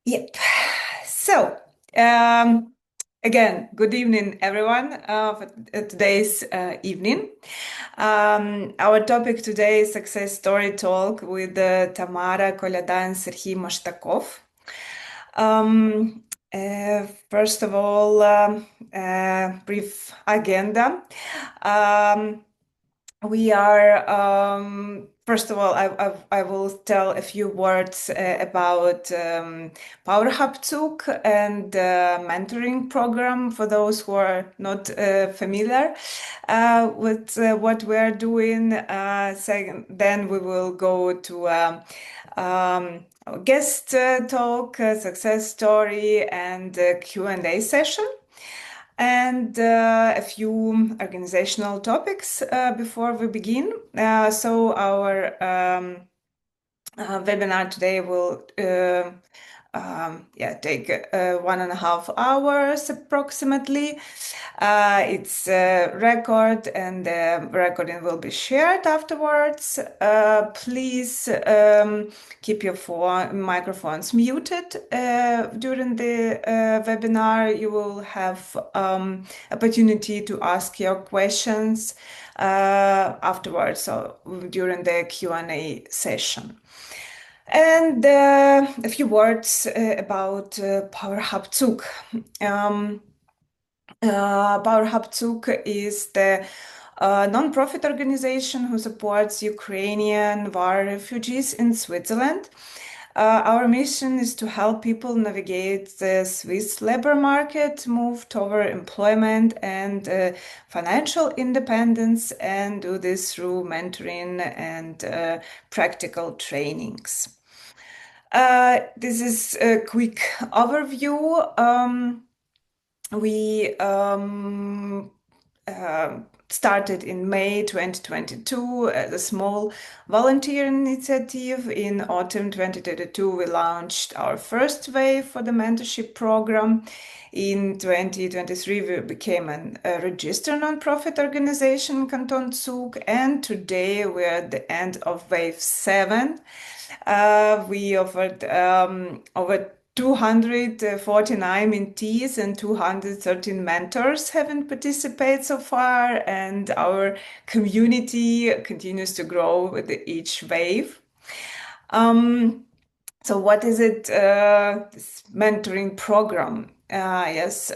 Yep. So, um, again, good evening, everyone, for today's evening. Our topic today is Success Story Talk with Tamara Koliada Serhii Moshtakov. First of all, brief agenda. We are, first of all, I will tell a few words about Power Hub Zug and mentoring program for those who are not familiar with what we are doing. Second, then we will go to our guest talk, success story, and Q&A session. And a few organizational topics before we begin. So our webinar today will take 1.5 hours approximately. It's a record, and the recording will be shared afterwards. Please keep your microphones muted during the webinar. You will have opportunity to ask your questions afterwards, so during the Q&A session. And a few words about Power Hub Zug. Power Hub Zug is the non-profit organization who supports Ukrainian war refugees in Switzerland. Our mission is to help people navigate the Swiss labor market, move toward employment and financial independence, and do this through mentoring and practical trainings. This is a quick overview. We started in May 2022 as a small volunteer initiative. In autumn 2022, we launched our first wave for the mentorship program. In 2023, we became a registered nonprofit organization, Canton Zug, and today we're at the end of wave 7. We offered over 249 mentees and 213 mentors having participated so far, and our community continues to grow with each wave. So what is it, this mentoring program? Yes,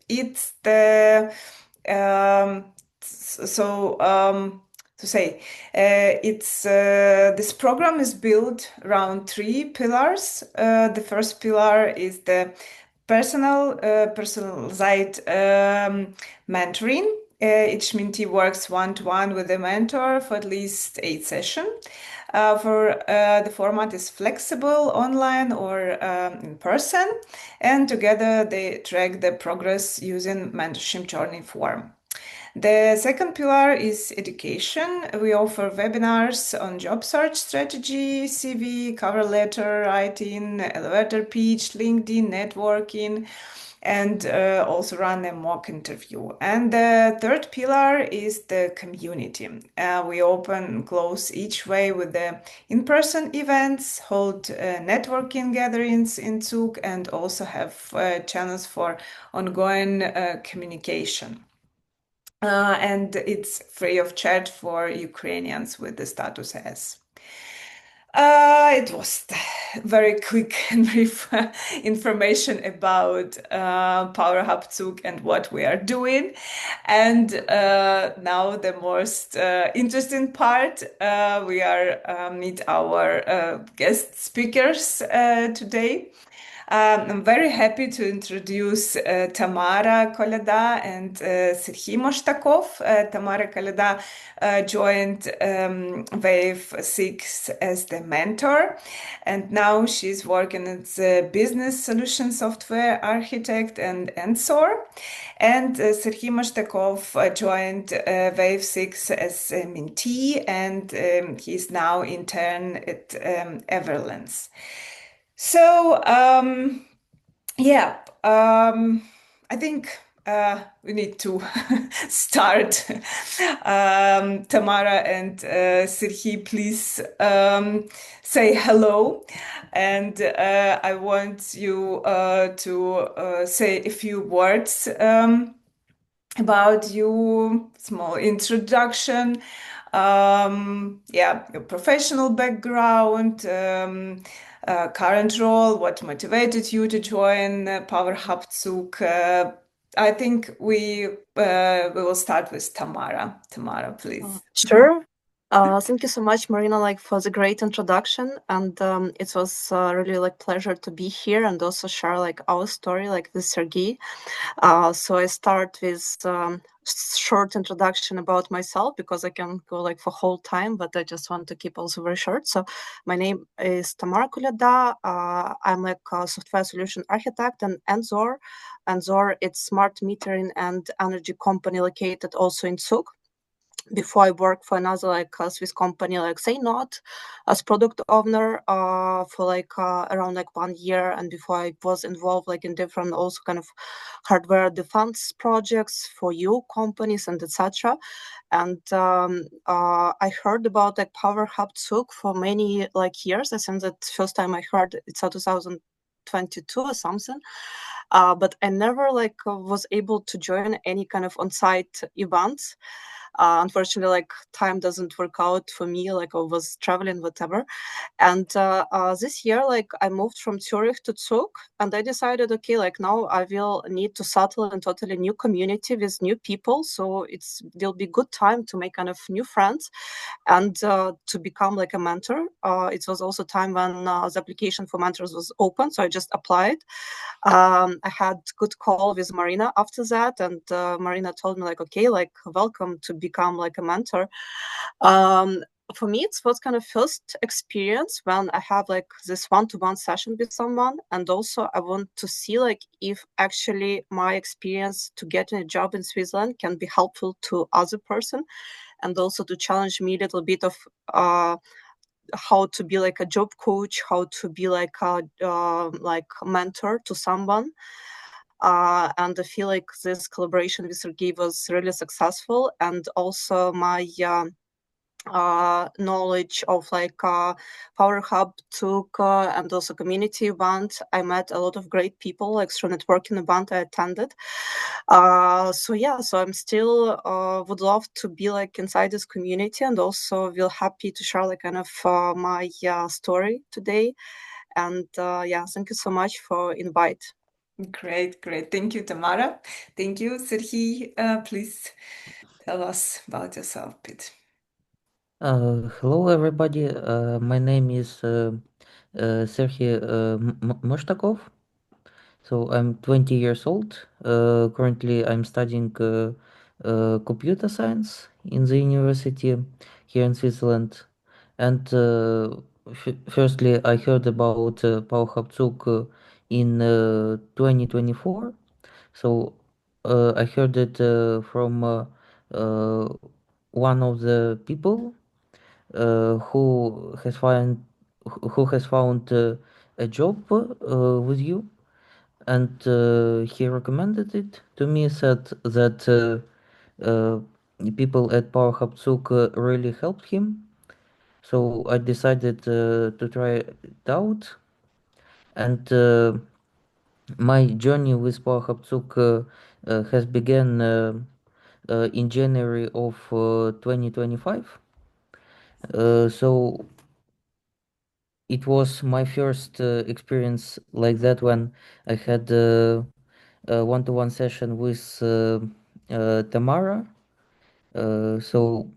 it's the, this program is built around 3 pillars. The first pillar is the personalized mentoring. Each mentee works one-to-one with a mentor for at least 8 sessions. The format is flexible, online or in person, and together they track the progress using mentorship journey form. The second pillar is education. We offer webinars on job search strategy, CV, cover letter writing, elevator pitch, LinkedIn, networking, and also run a mock interview. And the third pillar is the community. We open and close each way with the in-person events, hold networking gatherings in Zug, and also have channels for ongoing communication. And it's free of charge for Ukrainians with the status S. It was very quick and brief information about Power Hub Zug and what we are doing. And now the most interesting part, we are meet our guest speakers today. I'm very happy to introduce Tamara Koliada and Serhii Moshtakov. Tamara Koliada joined Wave 6 as the mentor, and now she's working as a business solution software architect and SOAR. And Serhii Moshtakov joined Wave 6 as a mentee, and he's now intern at Everlands. So, I think we need to start. Tamara and Serhii, please say hello. And I want you to say a few words about you, small introduction, your professional background, current role, what motivated you to join Power Hub Zug. I think we will start with Tamara. Tamara, please. Sure. Thank you so much, Marina, for the great introduction, and it was really pleasure to be here and also share our story with Sergey. So I start with short introduction about myself because I can go for whole time, but I just want to keep also very short. So my name is Tamara Koliada. I'm a software solution architect and Enzor. Enzor, it's smart metering and energy company located also in Zug. Before I worked for another Swiss company Say Not as product owner for around 1 year, and before I was involved in different also kind of hardware defense projects for EU companies and etc. And I heard about Power Hub Zug for many years. I think that first time I heard it's 2022 or something. But I never was able to join any kind of on-site events. Unfortunately, time doesn't work out for me, I was traveling, whatever. And this year, I moved from Zurich to Zug, and I decided, okay, now I will need to settle in totally new community with new people. So will be good time to make kind of new friends and to become a mentor. It was also time when the application for mentors was open, so I just applied. I had good call with Marina after that, and Marina told me okay, welcome to become a mentor. For me, it was kind of first experience when I have this one-to-one session with someone, and also I want to see if actually my experience to getting a job in Switzerland can be helpful to other person, and also to challenge me a little bit of how to be a job coach, how to be a mentor to someone. And I feel this collaboration with Sergey was really successful, and also my knowledge of Power Hub Zug and also community event. I met a lot of great people through networking event I attended. So I'm still would love to be inside this community, and also feel happy to share kind of my story today. And thank you so much for invite. Great. Thank you, Tamara. Thank you, Serhii. Please tell us about yourself a bit. Hello, everybody. My name is Serhii Moshtakov. So I'm 20 years old. Currently, I'm studying computer science in the university here in Switzerland. And firstly, I heard about Power Hub Zug in 2024. So I heard it from one of the people who has found a job with you, and he recommended it to me. Said that people at Power Hub Zug really helped him, so I decided to try it out. And my journey with Power Hub Zug has begun in January of 2025. So it was my first experience like that when I had a one-to-one session with Tamara. So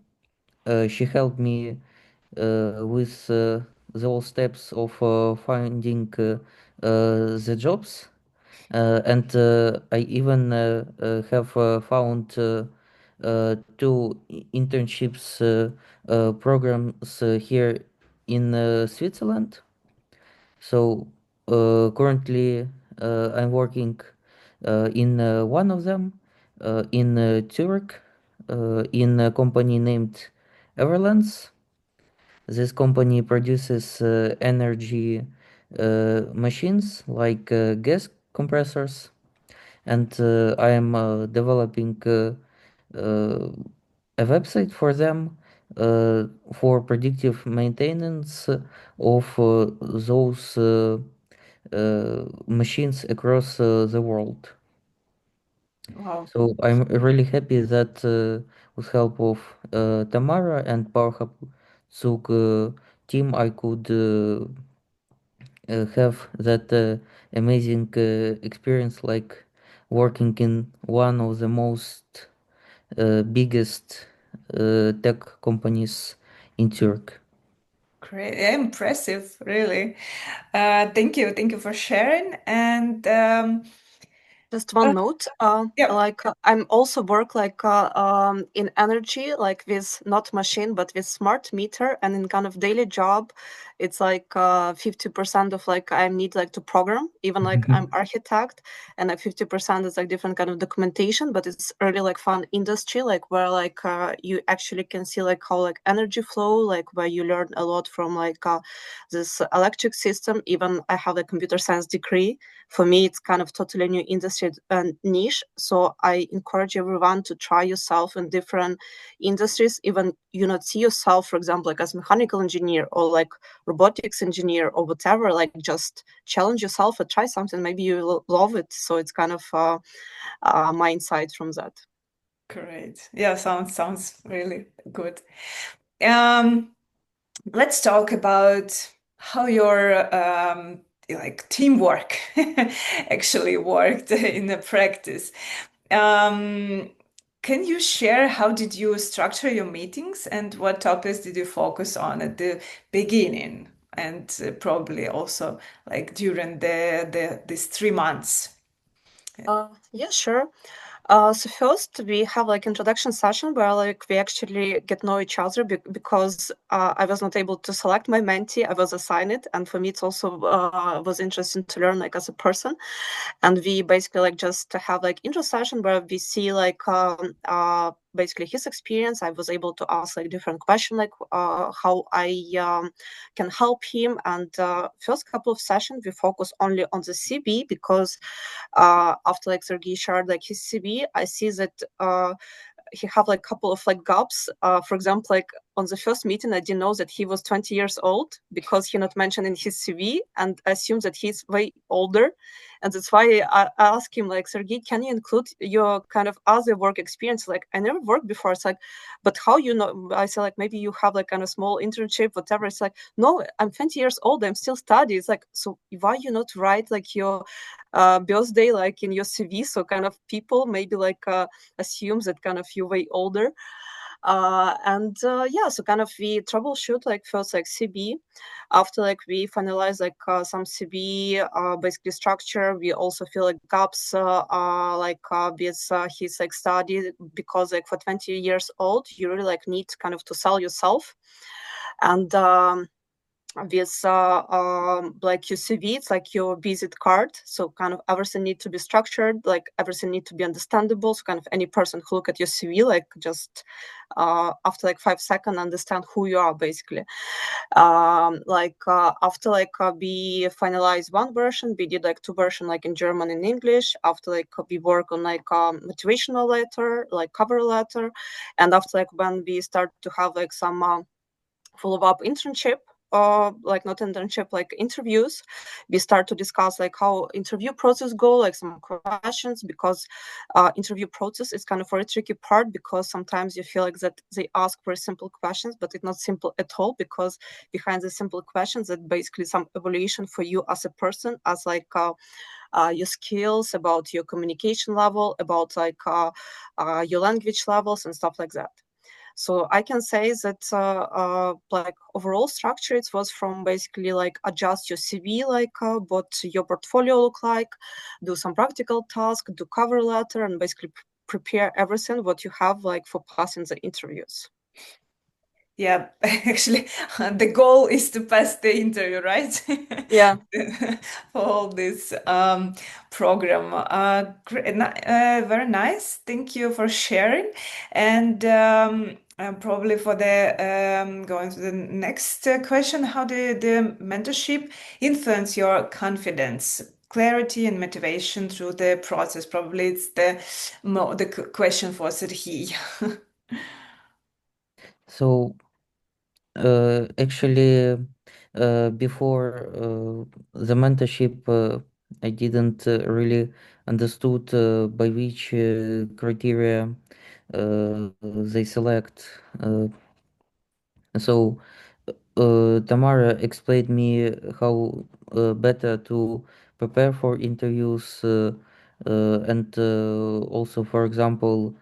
she helped me with the all steps of finding the jobs. And I even have found two internships programs here in Switzerland. So currently I'm working in one of them in Zurich in a company named Everlands. This company produces energy machines like gas compressors, and I am developing a website for them for predictive maintenance of those machines across the world. Wow. So I'm really happy that with help of Tamara and Power Hub Zug team, I could have that amazing experience, like working in one of the most biggest tech companies in Turkey. Great. Yeah, impressive, really. Thank you for sharing. And Just one note, yeah. like I'm also work like in energy, like with not machine, but with smart meter, and in kind of daily job, it's like 50% of like I need like to program, even like I'm architect, and like 50% is like different kind of documentation, but it's really like fun industry, like where like you actually can see like how like energy flow, like where you learn a lot from like this electric system. Even I have a computer science degree. For me, it's kind of totally new industry and niche. So I encourage everyone to try yourself in different industries. Even you not see yourself, for example, like as mechanical engineer or like robotics engineer or whatever. Like just challenge yourself and try something. Maybe you will love it. So it's kind of my insight from that. Great. Yeah, sounds really good. Let's talk about how your like teamwork actually worked in the practice. Can you share how did you structure your meetings and what topics did you focus on at the beginning and probably also like during these 3 months? Yeah, sure. So first we have like introduction session where like we actually get know each other because I was not able to select my mentee. I was assigned it, and for me it's also was interesting to learn like as a person. And we basically like just have like intro session where we see like basically his experience. I was able to ask like different questions like how I can help him. And first couple of sessions we focus only on the CV because after like Sergey shared like his CV, I see that he have like a couple of like gaps. For example, like on the first meeting, I didn't know that he was 20 years old because he not mentioned in his CV, and I assume that he's way older. And that's why I asked him like, Sergey, can you include your kind of other work experience? Like I never worked before. It's like, but how you know? I said like maybe you have like kind of small internship, whatever. It's like, no, I'm 20 years old. I'm still studying. It's like, so why you not write like your birthday like in your CV? So kind of people maybe like assumes that kind of you're way older. Yeah, so kind of we troubleshoot like first like CB. After like we finalize like some CB basically structure, we also feel like gaps like with his like study, because like for 20 years old you really like need kind of to sell yourself. And with like your CV, it's like your visit card. So kind of everything need to be structured, like everything need to be understandable. So kind of any person who look at your CV, like just after like 5 seconds, understand who you are basically. After like we finalized one version, we did like two version like in German and English. After like we work on like motivational letter, like cover letter, and after like when we start to have like some follow-up internship, like not internship, like interviews, we start to discuss like how interview process go, like some questions, because interview process is kind of a very tricky part, because sometimes you feel like that they ask very simple questions, but it's not simple at all, because behind the simple questions that basically some evaluation for you as a person, as like your skills, about your communication level, about like your language levels and stuff like that. So I can say that like overall structure, it was from basically like adjust your CV, like what your portfolio look like, do some practical task, do cover letter, and basically prepare everything what you have like for passing the interviews. Yeah, actually, the goal is to pass the interview, right? Yeah. For all this program. Very nice. Thank you for sharing. And probably for the going to the next question, how did the mentorship influence your confidence clarity and motivation through the process? Probably it's the question for Serhii. So actually, before the mentorship, I didn't really understood by which criteria they select. So Tamara explained me how better to prepare for interviews, and also, for example,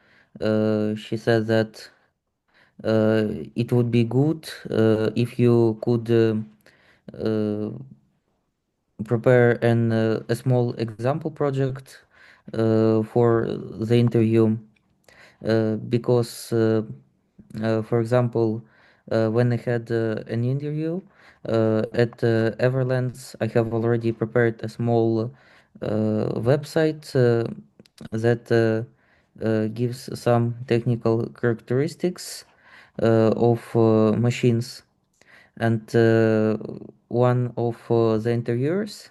she said that it would be good if you could uh, prepare a small example project for the interview, because for example, when I had an interview at Everlands, I have already prepared a small website that gives some technical characteristics of machines. And one of the interviewers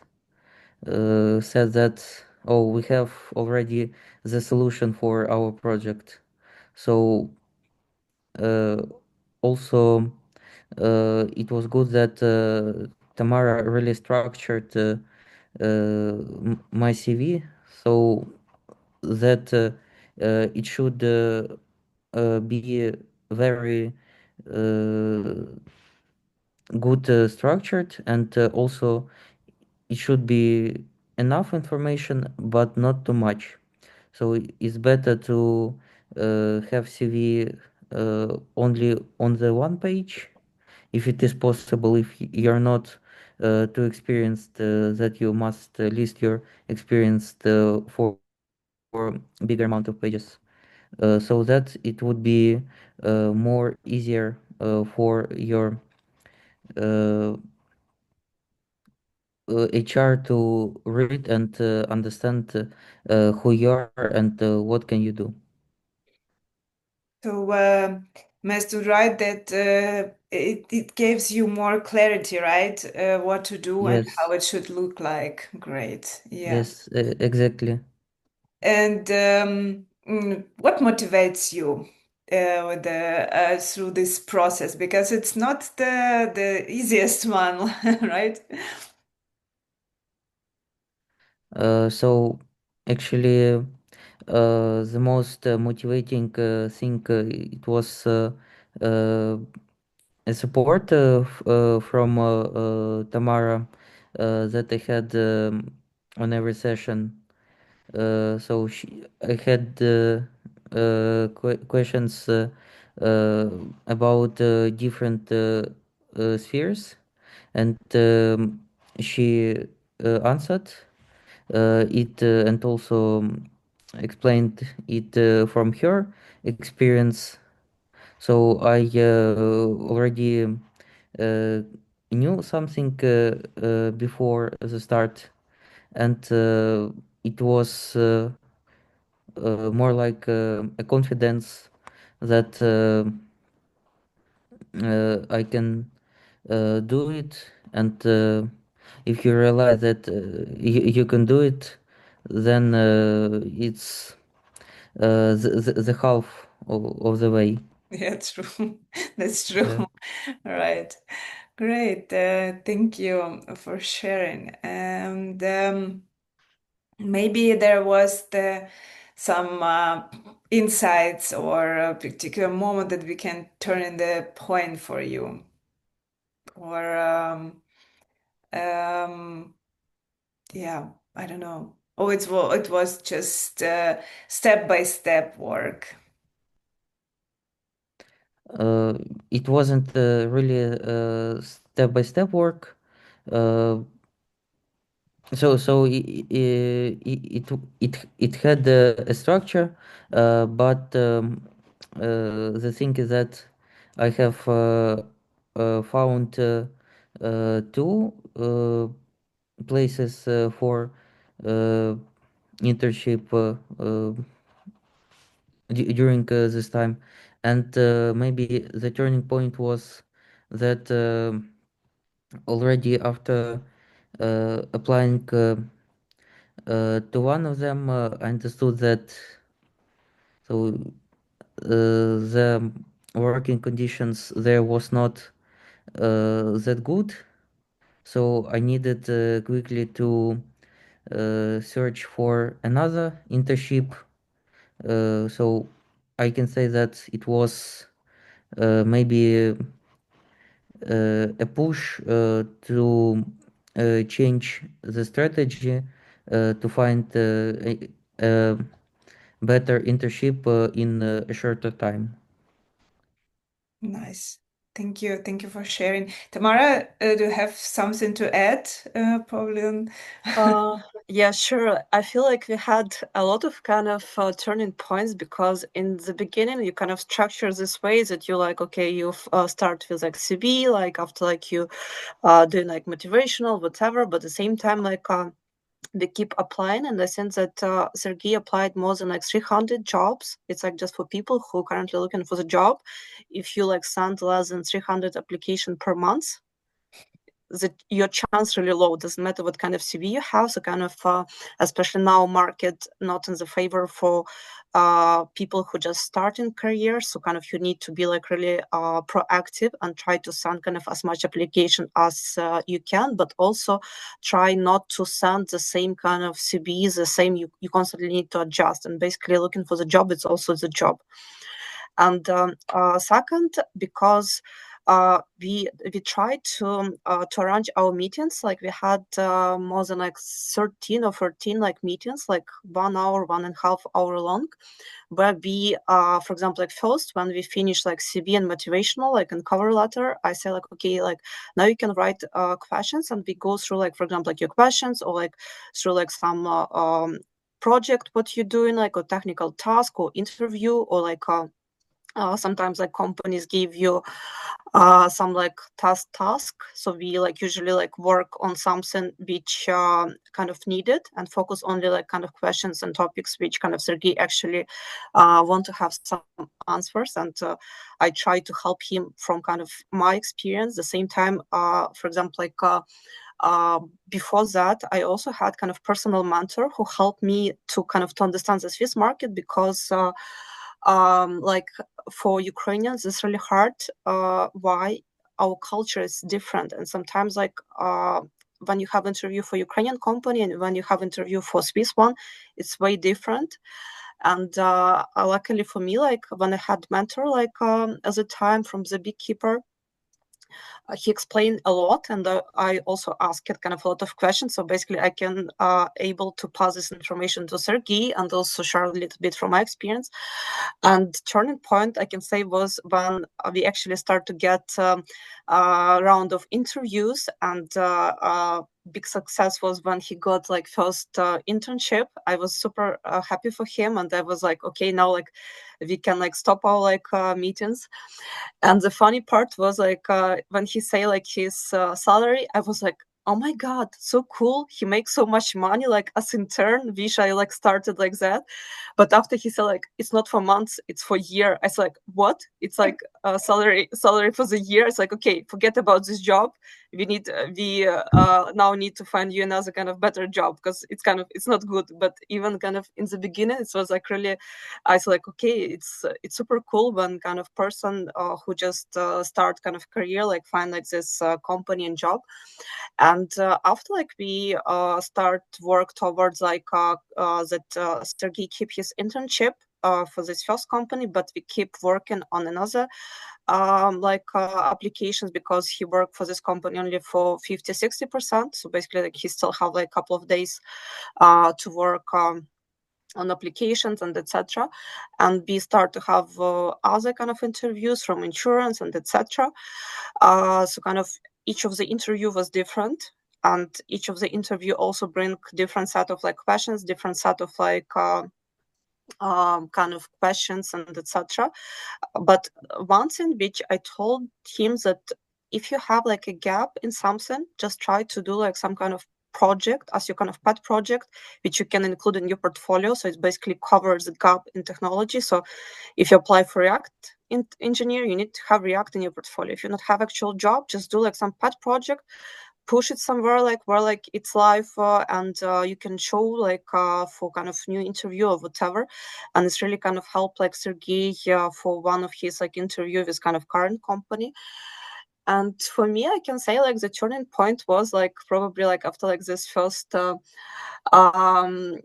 said that, oh, we have already the solution for our project. So uh, also it was good that Tamara really structured my CV so that it should be very uh, good structured, and also it should be enough information but not too much. So it's better to have CV only on the one page, if it is possible. If you're not too experienced, that you must list your experience for bigger amount of pages, so that it would be more easier for your uh, HR to read and understand who you are and what can you do. So, Master, right, that it gives you more clarity, right? What to do and how Yes, it should look like. Great. Yeah. yes, exactly. And what motivates you with through this process? Because it's not the easiest one, right? So actually, the most motivating thing, it was uh, a support from Tamara that I had on every session. I had questions uh, about different spheres, and she answered it, and also explained it from her experience. So I already uh, knew something before the start, and it was more like a confidence that I can do it. And if you realize that you can do it, then it's the half of the way. Yeah, true. That's true. Yeah. Right. Great. Thank you for sharing. And maybe there was some insights or a particular moment that we can turn in the point for you, or um, yeah, I don't know. Oh, it was just step by step work. Uh, it wasn't really step by step work. Uh, so it had a structure, but the thing is that I have found two places for uh, internship during this time, and maybe the turning point was that already after applying To one of them, I understood that the working conditions there was not that good, so I needed quickly to search for another internship. So I can say that it was maybe a push to change the strategy to find a better internship in a shorter time. Nice. Thank you. Thank you for sharing. Tamara, do you have something to add? Probably on... Yeah, sure. I feel like we had a lot of kind of turning points, because in the beginning you kind of structure this way that you like, okay, you start with like CV, like after like you doing like motivational, whatever, but at the same time like we keep applying, and I think that Sergey applied more than like 300 jobs. It's like just for people who are currently looking for the job. If you like send less than 300 applications per month, your chance really low. Doesn't matter what kind of CV you have. So kind of, especially now, market not in the favor for people who just start in career. So kind of you need to be like really proactive and try to send kind of as much application as you can, but also try not to send the same kind of CV, the same. You constantly need to adjust, and basically looking for the job, it's also the job. And second, because we tried to arrange our meetings. Like we had more than like 13 or 14 like meetings, like 1 hour, 1.5 hour long, where we, for example, like first when we finish like CV and motivational, like in cover letter, I say like, okay, like now you can write questions, and we go through like, for example, like your questions, or like through like some project what you're doing, like a technical task or interview, or like sometimes like companies give you some like task, so we like usually like work on something which kind of needed, and focus only like kind of questions and topics which kind of Sergey actually want to have some answers, and I try to help him from kind of my experience. The same time, for example, like before that, I also had kind of personal mentor who helped me to kind of to understand the Swiss market, because like for Ukrainians, it's really hard. Why our culture is different, and sometimes like when you have interview for Ukrainian company and when you have interview for Swiss one, it's way different. And luckily for me, like when I had mentor, like at the time from the beekeeper, he explained a lot, and I also asked kind of a lot of questions. So basically, I can able to pass this information to Sergey and also share a little bit from my experience. And turning point, I can say, was when we actually start to get a round of interviews, and big success was when he got like first internship. I was super happy for him, and I was like, okay, now like we can like stop our like meetings. And the funny part was like when he say like his salary, I was like, oh my god, so cool, he makes so much money like as intern, wish I like started like that. But after he said like it's not for months, it's for year, I was like, what? It's like salary for the year. It's like, okay, forget about this job, we now need to find you another kind of better job, because it's not good. But even kind of in the beginning, it was like really, I was like, okay, it's super cool when kind of person who just start kind of career like find like this company and job. And after like we start work towards like that Sergey keep his internship for this first company, but we keep working on another applications, because he worked for this company only for 50-60%. So basically like he still have like a couple of days to work on applications and etc. And we start to have other kind of interviews from insurance and etc. So kind of each of the interview was different, and each of the interview also bring different set of like questions, different set of like kind of questions and etc. But one thing which I told him, that if you have like a gap in something, just try to do like some kind of project as your kind of pet project, which you can include in your portfolio. So it basically covers the gap in technology. So if you apply for React engineer, you need to have React in your portfolio. If you not have actual job, just do like some pet project, push it somewhere where it's live and you can show for kind of new interview or whatever. And it's really kind of helped Sergey for one of his interview with kind of current company. And for me, I can say the turning point was probably after this first when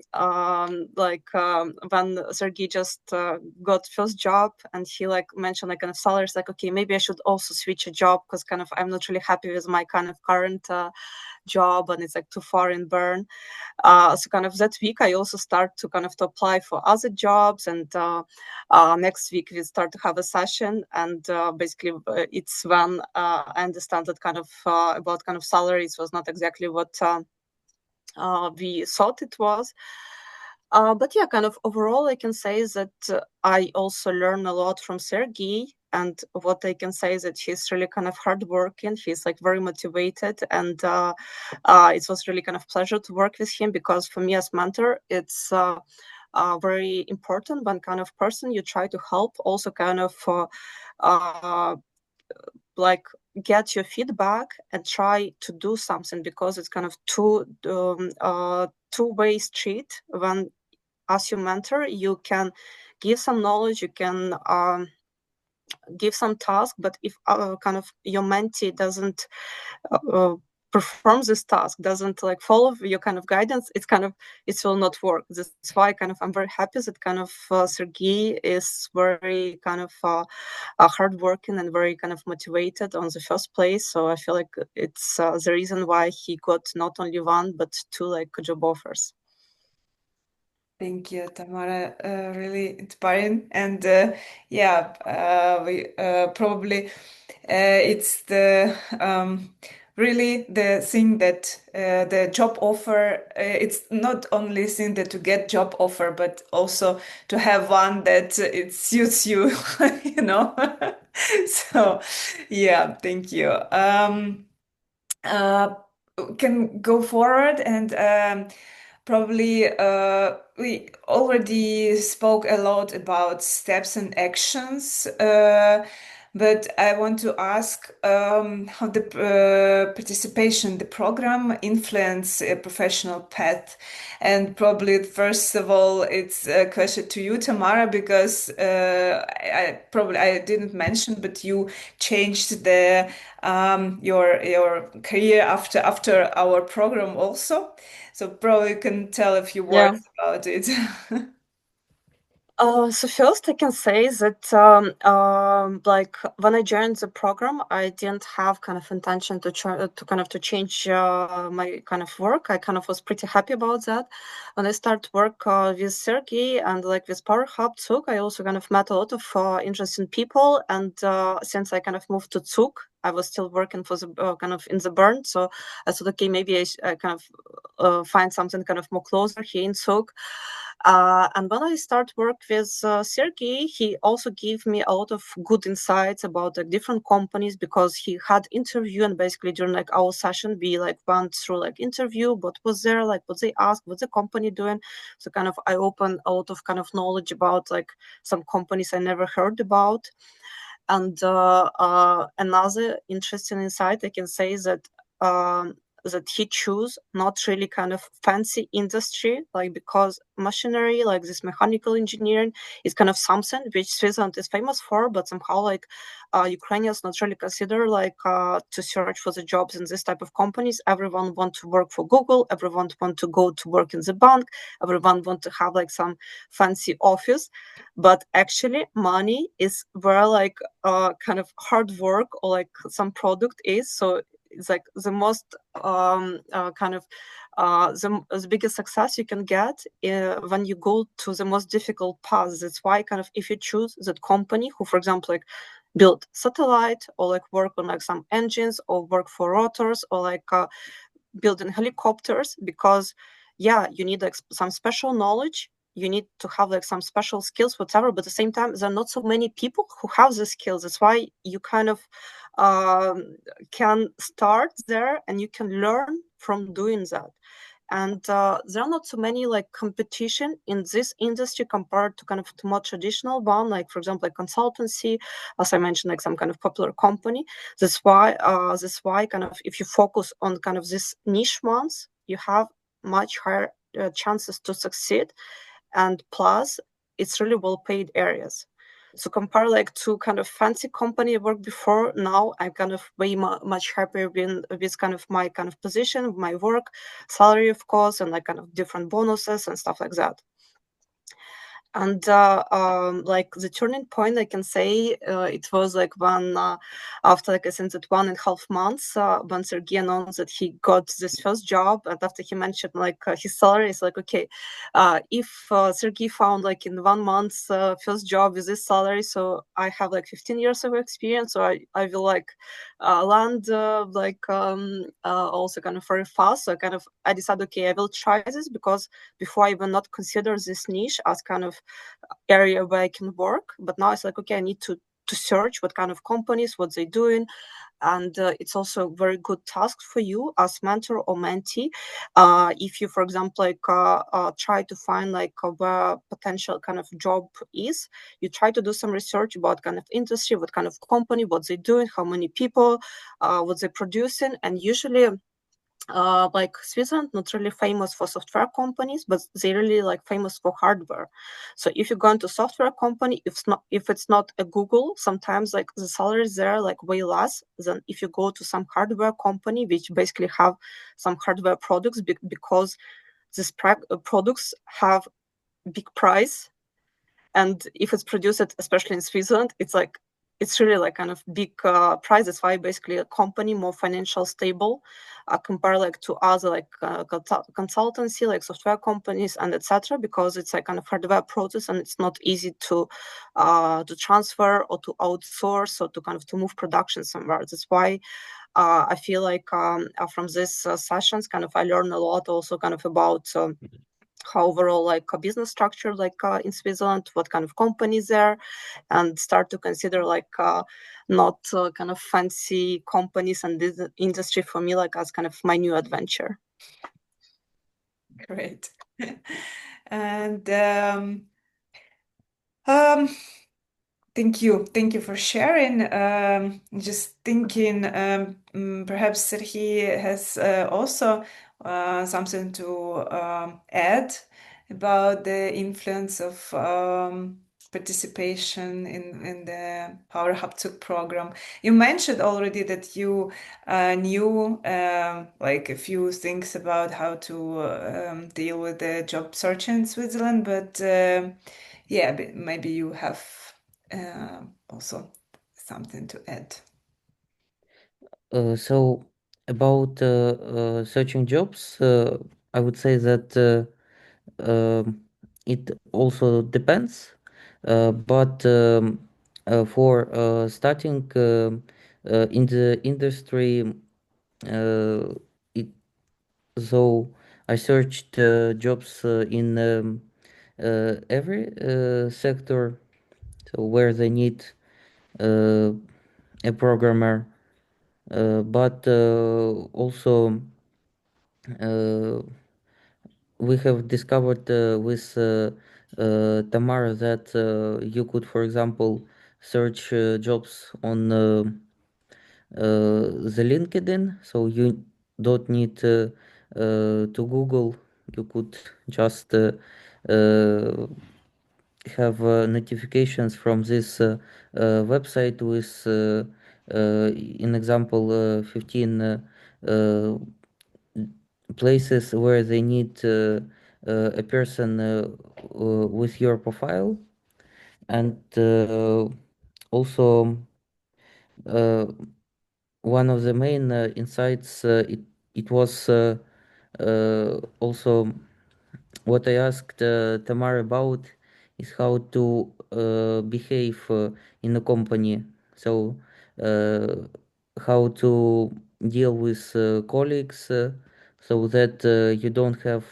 Sergey just got first job, and he mentioned kind of salaries, okay, maybe I should also switch a job because kind of I'm not really happy with my kind of current job, and it's too far in Bern. So kind of that week I also start to kind of to apply for other jobs, and next week we start to have a session, and basically it's when I understand that kind of about kind of salaries was not exactly what we thought it was. But yeah, kind of overall, I can say that I also learn a lot from Sergey. And what I can say is that he's really kind of hardworking. He's very motivated, and it was really kind of pleasure to work with him, because for me as mentor, it's very important when kind of person you try to help also kind of get your feedback and try to do something, because it's kind of two-way street. When as your mentor, you can give some knowledge, you can give some task, but if kind of your mentee doesn't perform this task, doesn't follow your kind of guidance, it will not work. That's why kind of I'm very happy that kind of Sergey is very kind of hardworking and very kind of motivated on the first place. So I feel it's the reason why he got not only one but two job offers. Thank you, Tamara. Really inspiring, and we probably it's the really the thing that the job offer. It's not only thing that to get job offer, but also to have one that it suits you, you know. So, yeah, thank you. Can go forward, and probably we already spoke a lot about steps and actions, but I want to ask how the participation, the program influence a professional path. And probably first of all, it's a question to you, Tamara, because I didn't mention, but you changed the your career after our program also. So probably you can tell a few words about it. So first I can say that when I joined the program, I didn't have kind of intention to change my kind of work. I kind of was pretty happy about that. When I started work with Sergey and with Power Hub Zug, I also kind of met a lot of interesting people. And since I kind of moved to Zug, I was still working for the kind of in the Bern. So I thought, okay, maybe I kind of find something kind of more closer here in Zug. And when I start work with Sergey, he also gave me a lot of good insights about different companies, because he had interview, and basically during our session we went through interview, what was there, what they asked, what the company doing. So kind of I opened a lot of kind of knowledge about some companies I never heard about. And another interesting insight I can say is that that he chose not really kind of fancy industry, because machinery, this mechanical engineering, is kind of something which Switzerland is famous for, but somehow Ukrainians not really consider to search for the jobs in this type of companies. Everyone want to work for Google, everyone want to go to work in the bank, everyone want to have some fancy office, but actually money is where kind of hard work or some product is. So it's the most kind of the biggest success you can get when you go to the most difficult paths. That's why kind of if you choose that company who, for example, build satellite or work on some engines or work for rotors or building helicopters, because you need some special knowledge, you need to have some special skills, whatever, but at the same time there are not so many people who have the skills. That's why you kind of can start there and you can learn from doing that. and there are not so many like competition in this industry compared to kind of to more traditional one, like for example like consultancy, as I mentioned, like some kind of popular company. That's why kind of if you focus on kind of this niche ones, you have much higher chances to succeed, and plus it's really well paid areas. So compare like to kind of fancy company I worked before, now I'm kind of way much happier with kind of my kind of position, my work, salary of course, and like kind of different bonuses and stuff like that. And like the turning point, I can say it was like when after like I think that 1.5 months when Sergey announced that he got this first job, and after he mentioned like his salary, it's like, okay, if Sergey found like in 1 month first job with this salary, so I have like 15 years of experience, so I will like land also kind of very fast. So I decided, okay, I will try this, because before I will not consider this niche as kind of area where I can work, but now it's like, okay, I need to search what kind of companies, what they're doing. And it's also a very good task for you as mentor or mentee. If you, for example, like try to find like where potential kind of job is, you try to do some research about kind of industry, what kind of company, what they're doing, how many people, what they're producing. And usually like Switzerland, not really famous for software companies, but they really like famous for hardware. So if you go into software company, if it's not a Google, sometimes like the salaries there like way less than if you go to some hardware company, which basically have some hardware products, because these products have big price. And if it's produced, especially in Switzerland, it's really like kind of big price. That's why basically a company more financial stable compared like to other like consultancy, like software companies and etc. Because it's like kind of hardware process, and it's not easy to transfer or to outsource or to kind of to move production somewhere. That's why I feel like from these sessions, kind of I learned a lot also kind of about how overall like a business structure like in Switzerland, what kind of companies there, and start to consider like not kind of fancy companies and this industry for me like as kind of my new adventure. Great. And thank you for sharing. Just thinking, perhaps Serhii has also something to add about the influence of participation in the Power Hub Zug program. You mentioned already that you knew like a few things about how to deal with the job search in Switzerland, but yeah, maybe you have also something to add. So about searching jobs, I would say that it also depends, but for starting in the industry, it so I searched jobs in every sector, so where they need a programmer, but also we have discovered with Tamara that you could, for example, search jobs on the LinkedIn, so you don't need to Google. You could just have notifications from this website with, in example, 15 places where they need a person with your profile, and also one of the main insights it was also what I asked Tamara about is how to behave in a company. So how to deal with colleagues so that you don't have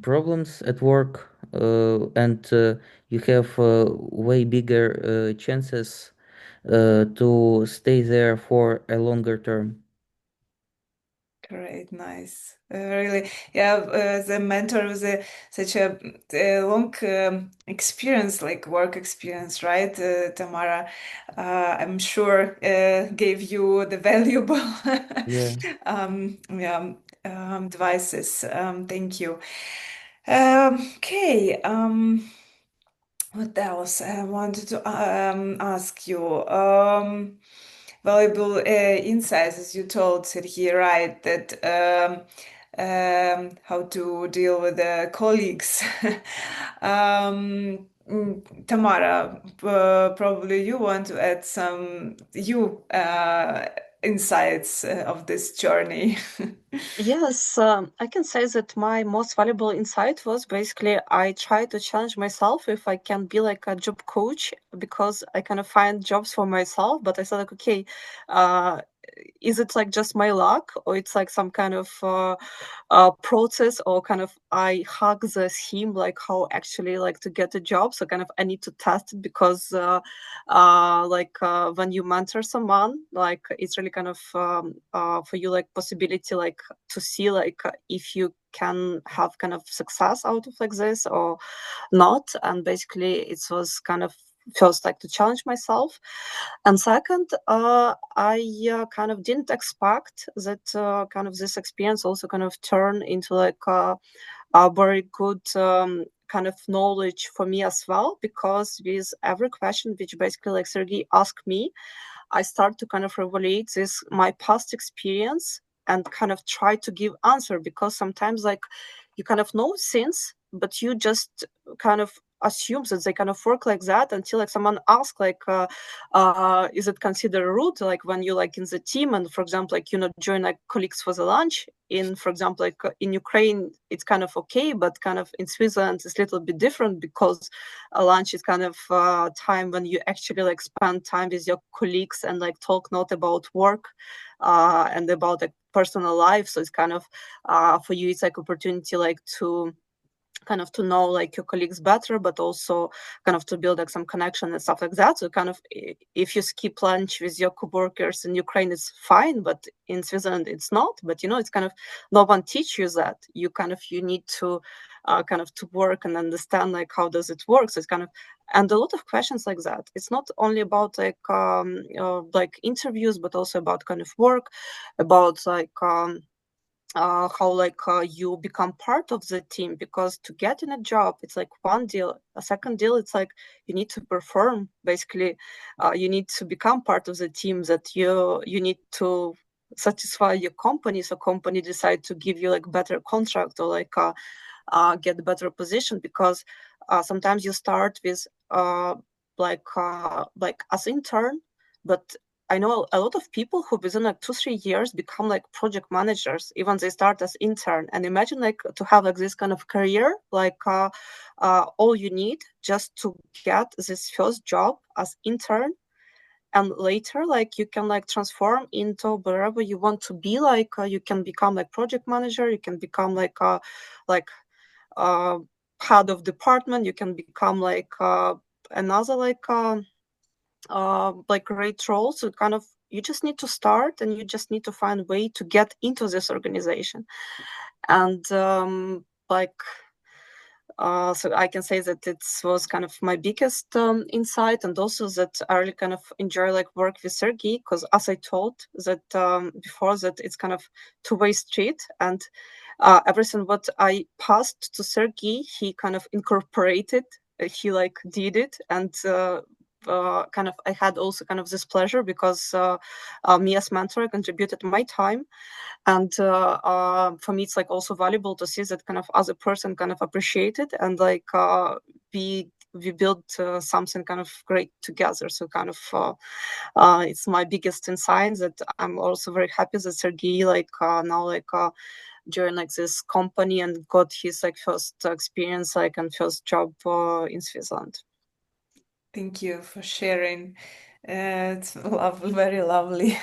problems at work and you have way bigger chances to stay there for a longer term. Great, nice. Really, yeah, the mentor was such a long experience, like work experience, right? Tamara, I'm sure gave you the valuable Yeah. yeah, advices. Thank you. Okay. What else I wanted to ask you? Valuable insights, as you told Serhii, right? That how to deal with the colleagues. Tamara, probably you want to add some insights of this journey. Yes, I can say that my most valuable insight was basically I try to challenge myself if I can be like a job coach because I kind of find jobs for myself, but I said like, okay, uh, is it like just my luck or it's like some kind of process or kind of I hug the scheme like how actually like to get a job, so kind of I need to test it because when you mentor someone, like it's really kind of for you like possibility like to see like if you can have kind of success out of like this or not. And basically it was kind of first like to challenge myself, and second I kind of didn't expect that kind of this experience also kind of turn into like a very good kind of knowledge for me as well, because with every question which basically like Sergey asked me, I start to kind of evaluate this my past experience and kind of try to give answer, because sometimes like you kind of know things but you just kind of assume that they kind of work like that until like someone asks like is it considered rude like when you like in the team and for example like you not join like colleagues for the lunch in, for example, like in Ukraine it's kind of okay, but kind of in Switzerland it's a little bit different because lunch is kind of time when you actually like spend time with your colleagues and like talk not about work and about like personal life. So it's kind of for you it's like opportunity like to kind of to know like your colleagues better, but also kind of to build like some connection and stuff like that. So kind of if you skip lunch with your coworkers in Ukraine, it's fine, but in Switzerland it's not. But you know, it's kind of no one teach you that. You kind of you need to kind of to work and understand like how does it work. So it's kind of and a lot of questions like that. It's not only about like interviews, but also about kind of work, about like how like you become part of the team, because to get in a job it's like one deal, a second deal it's like you need to perform basically, you need to become part of the team, that you need to satisfy your company, so company decide to give you like better contract or like get better position, because sometimes you start with like as intern, but I know a lot of people who within like 2-3 years become like project managers, even they start as intern. And imagine like to have like this kind of career, like all you need just to get this first job as intern, and later like you can like transform into wherever you want to be. Like you can become like project manager, you can become like head of department, you can become like another like great role. So kind of you just need to start and you just need to find a way to get into this organization. And so I can say that it was kind of my biggest insight, and also that I really kind of enjoy like work with Sergey, because as I told that before, that it's kind of two-way street, and everything what I passed to Sergey, he kind of incorporated, he like did it, and kind of I had also kind of this pleasure because me as mentor I contributed my time, and for me it's like also valuable to see that kind of other person kind of appreciate it, and like we built something kind of great together. So kind of it's my biggest insight, that I'm also very happy that Sergey like now like joined like this company and got his like first experience like and first job in Switzerland. Thank you for sharing. It's lovely, very lovely.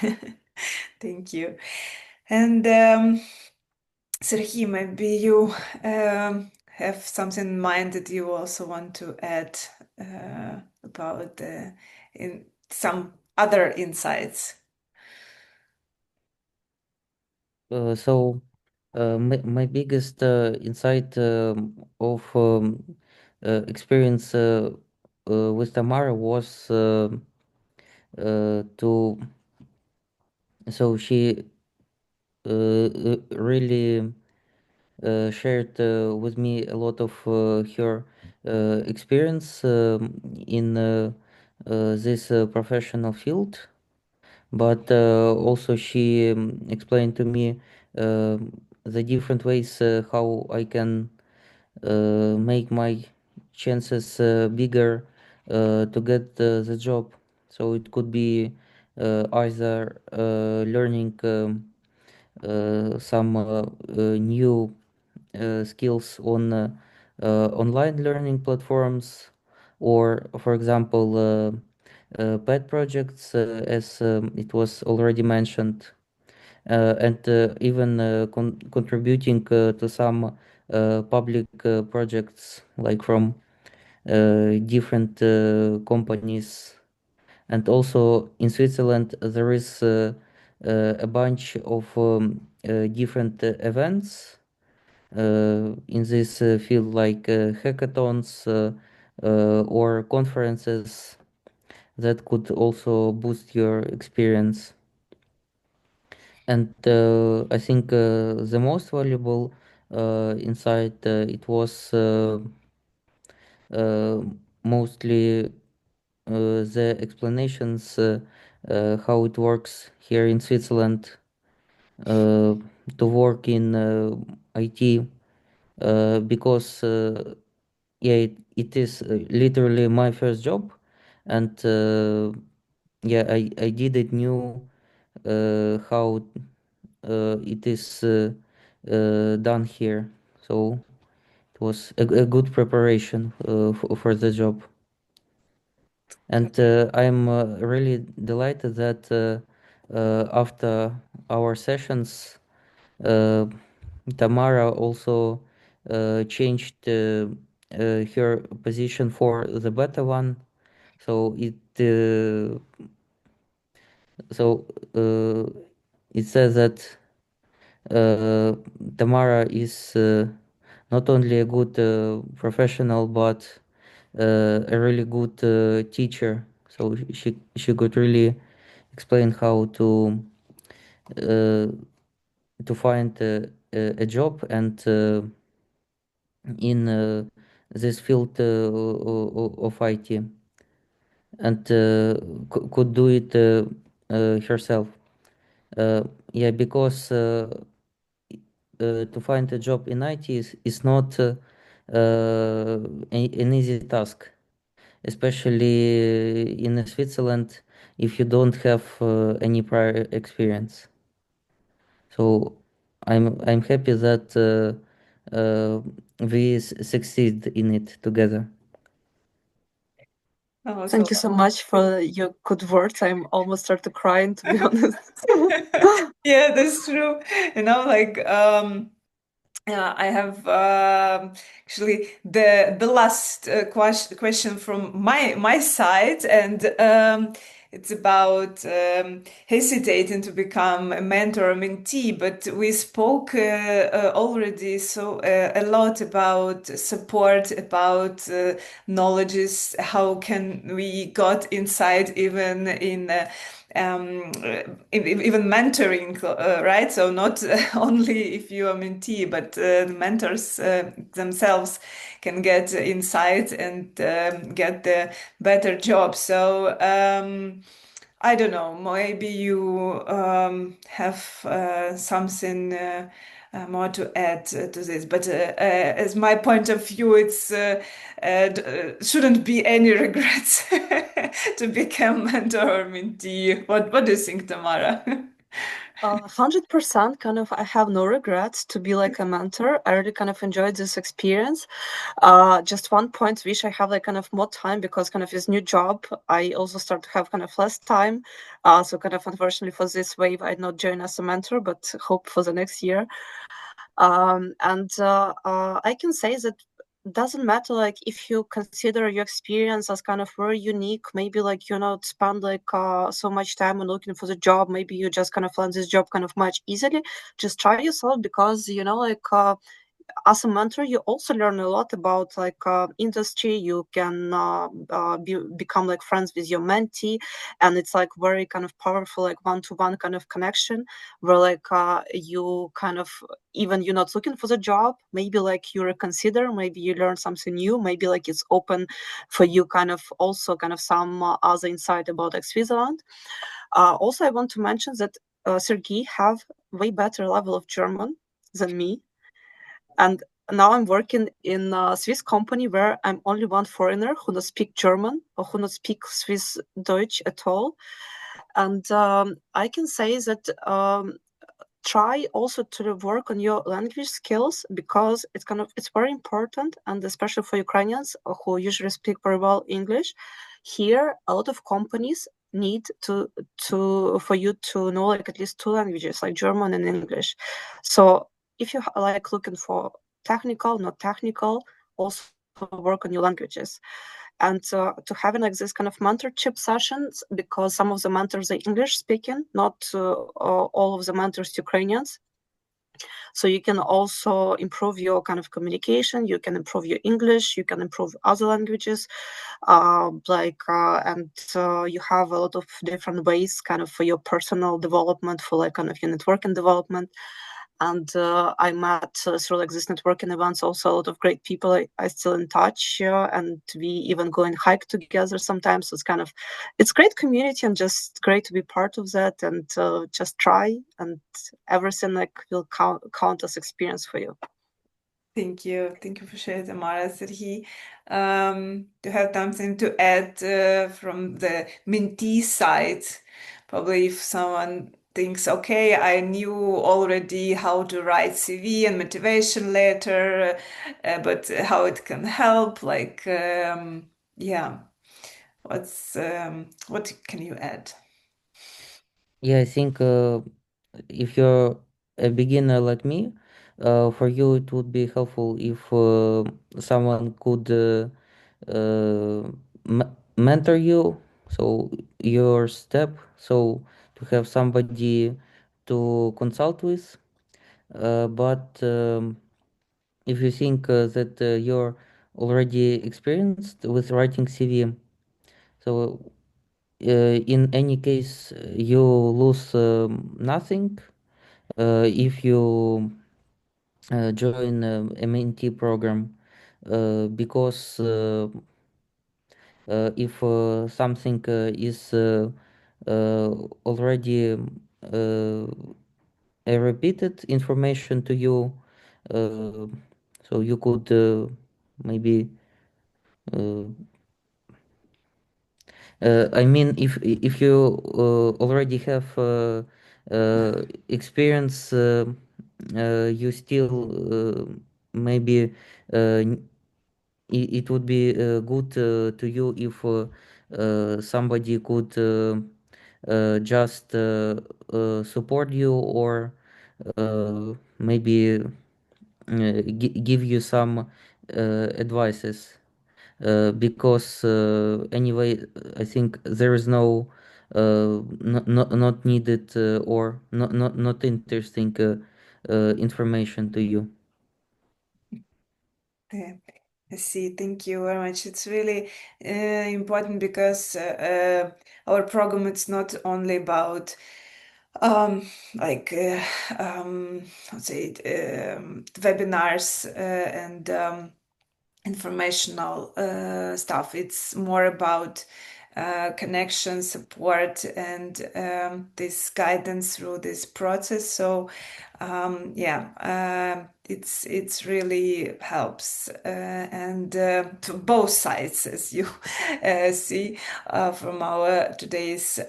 Thank you. And Serhii, maybe you have something in mind that you also want to add about in some other insights. So my biggest insight of experience with Tamara was to so she really shared with me a lot of her experience in this professional field, but also she explained to me the different ways how I can make my chances bigger to get the job. So it could be either learning some new skills on online learning platforms, or, for example, pet projects, as it was already mentioned, and even contributing to some public projects, like from different companies. And also in Switzerland, there is a bunch of different events in this field, like hackathons or conferences that could also boost your experience. And I think the most valuable insight it was mostly the explanations how it works here in Switzerland to work in IT, because yeah, it is literally my first job, and yeah, I didn't knew how it is done here. So it was a good preparation for the job. And I'm really delighted that after our sessions, Tamara also changed her position for the better one. So so it says that Tamara is not only a good professional, but a really good teacher. So she could really explain how uh, to find a job, and in this field of IT, and could do it herself. Yeah, because to find a job in IT is not an easy task, especially in Switzerland, if you don't have any prior experience. So I'm happy that we succeed in it together. Oh, Thank you so much for your good words. I'm almost start to crying, to be honest. Yeah, that's true. You know, like I have actually the last question from my side, and it's about hesitating to become a mentor or mentee. But we spoke already a lot about support, about knowledges, how can we got inside even in even mentoring, right? So not only if you are mentee, but the mentors themselves can get insight and get the better job. So I don't know, maybe you have something more to add to this, but as my point of view, it's shouldn't be any regrets to become mentor or mentee. What do you think, Tamara? 100% kind of, I have no regrets to be like a mentor. I really kind of enjoyed this experience. Just one point, wish I have like kind of more time, because kind of this new job, I also start to have kind of less time. So kind of unfortunately for this wave, I not join as a mentor, but hope for the next year. And I can say that doesn't matter like if you consider your experience as kind of very unique, maybe like you not spend like so much time on looking for the job, maybe you just kind of land this job kind of much easily. Just try yourself, because like as a mentor, you also learn a lot about like industry. You can become like friends with your mentee, and it's like very kind of powerful, like one-to-one kind of connection, where like you kind of, even you're not looking for the job, maybe like you reconsider, maybe you learn something new, maybe like it's open for you kind of also kind of some other insight about like Switzerland. Also, I want to mention that Sergey have way better level of German than me. And now I'm working in a Swiss company where I'm only one foreigner who not speak German or who not speak Swiss Deutsch at all. And I can say that try also to work on your language skills, because it's very important, and especially for Ukrainians who usually speak very well English. Here, a lot of companies need for you to know like at least two languages, like German and English. So if you like looking for technical, not technical, also work on your languages. And to having like this kind of mentorship sessions, because some of the mentors are English speaking, not all of the mentors Ukrainians. So you can also improve your kind of communication, you can improve your English, you can improve other languages, and you have a lot of different ways kind of for your personal development, for like kind of your networking development. And I met through like this networking events also a lot of great people I still in touch, and we even go and hike together sometimes. So it's great community, and just great to be part of that, and just try, and everything like will count as experience for you. Thank you for sharing, Tamara. Serhii, do you have something to add from the mentee side? Probably if someone thinks, okay, I knew already how to write CV and motivation letter, but how it can help, like, yeah, what can you add? Yeah, I think if you're a beginner like me, for you it would be helpful if someone could mentor you, so your step, so to have somebody to consult with. But if you think that you're already experienced with writing CV, so in any case you lose nothing if you join a mentee program, because if something is already a repeated information to you, uh, so you could maybe I mean, if you already have experience, you still maybe it would be good to you if somebody could just support you, or maybe give you some advices. Because anyway, I think there is no not needed or not interesting information to you. Yeah, I see. Thank you very much. It's really important because our program it's not only about like let's say webinars and informational stuff. It's more about connection, support, and this guidance through this process. So it's really helps, and to both sides, as you see from our today's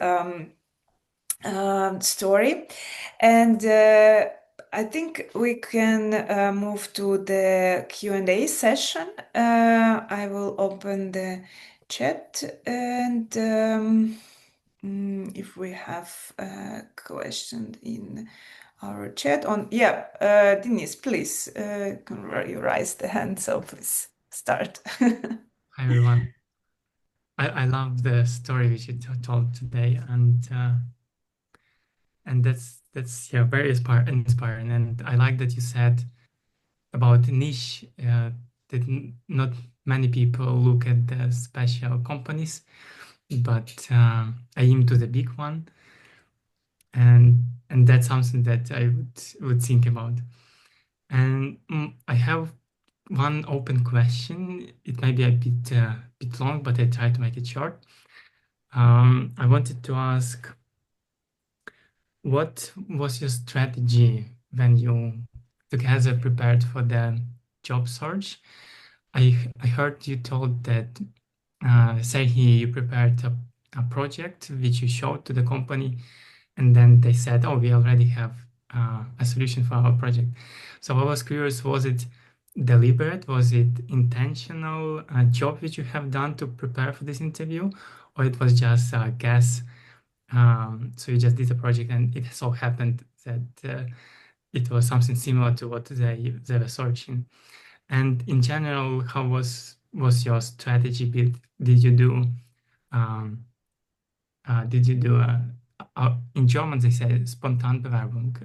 story. And I think we can move to the Q&A session. I will open the chat, and if we have a question in our chat Denise, please, can you raise the hand, so please start. Hi everyone. I love the story which you told today, and that's yeah very inspiring. And I like that you said about niche that not many people look at the special companies, but aim to the big one, and that's something that I would think about. And I have one open question. It may be a bit long, but I try to make it short. I wanted to ask, what was your strategy when you together prepared for the job search? I heard you told that Serhii, you prepared a project which you showed to the company, and then they said, "Oh, we already have a solution for our project." So I was curious, was it deliberate? Was it intentional job which you have done to prepare for this interview, or it was just a guess? So you just did a project, and it so happened that it was something similar to what they were searching. And in general, how was your strategy built? Did you do in German they say Spontanbewerbung,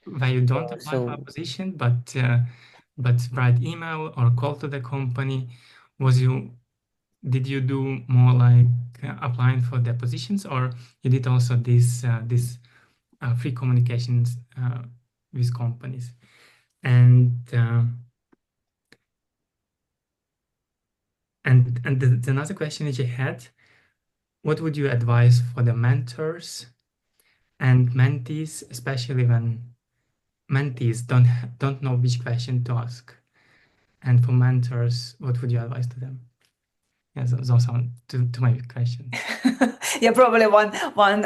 where you don't apply for a So position, but write email or call to the company? Did you do more like applying for the positions, or you did also this free communications with companies? And another question that I had, what would you advise for the mentors and mentees, especially when mentees don't know which question to ask? And for mentors, what would you advise to them? Yeah, those are two my questions. Yeah, probably one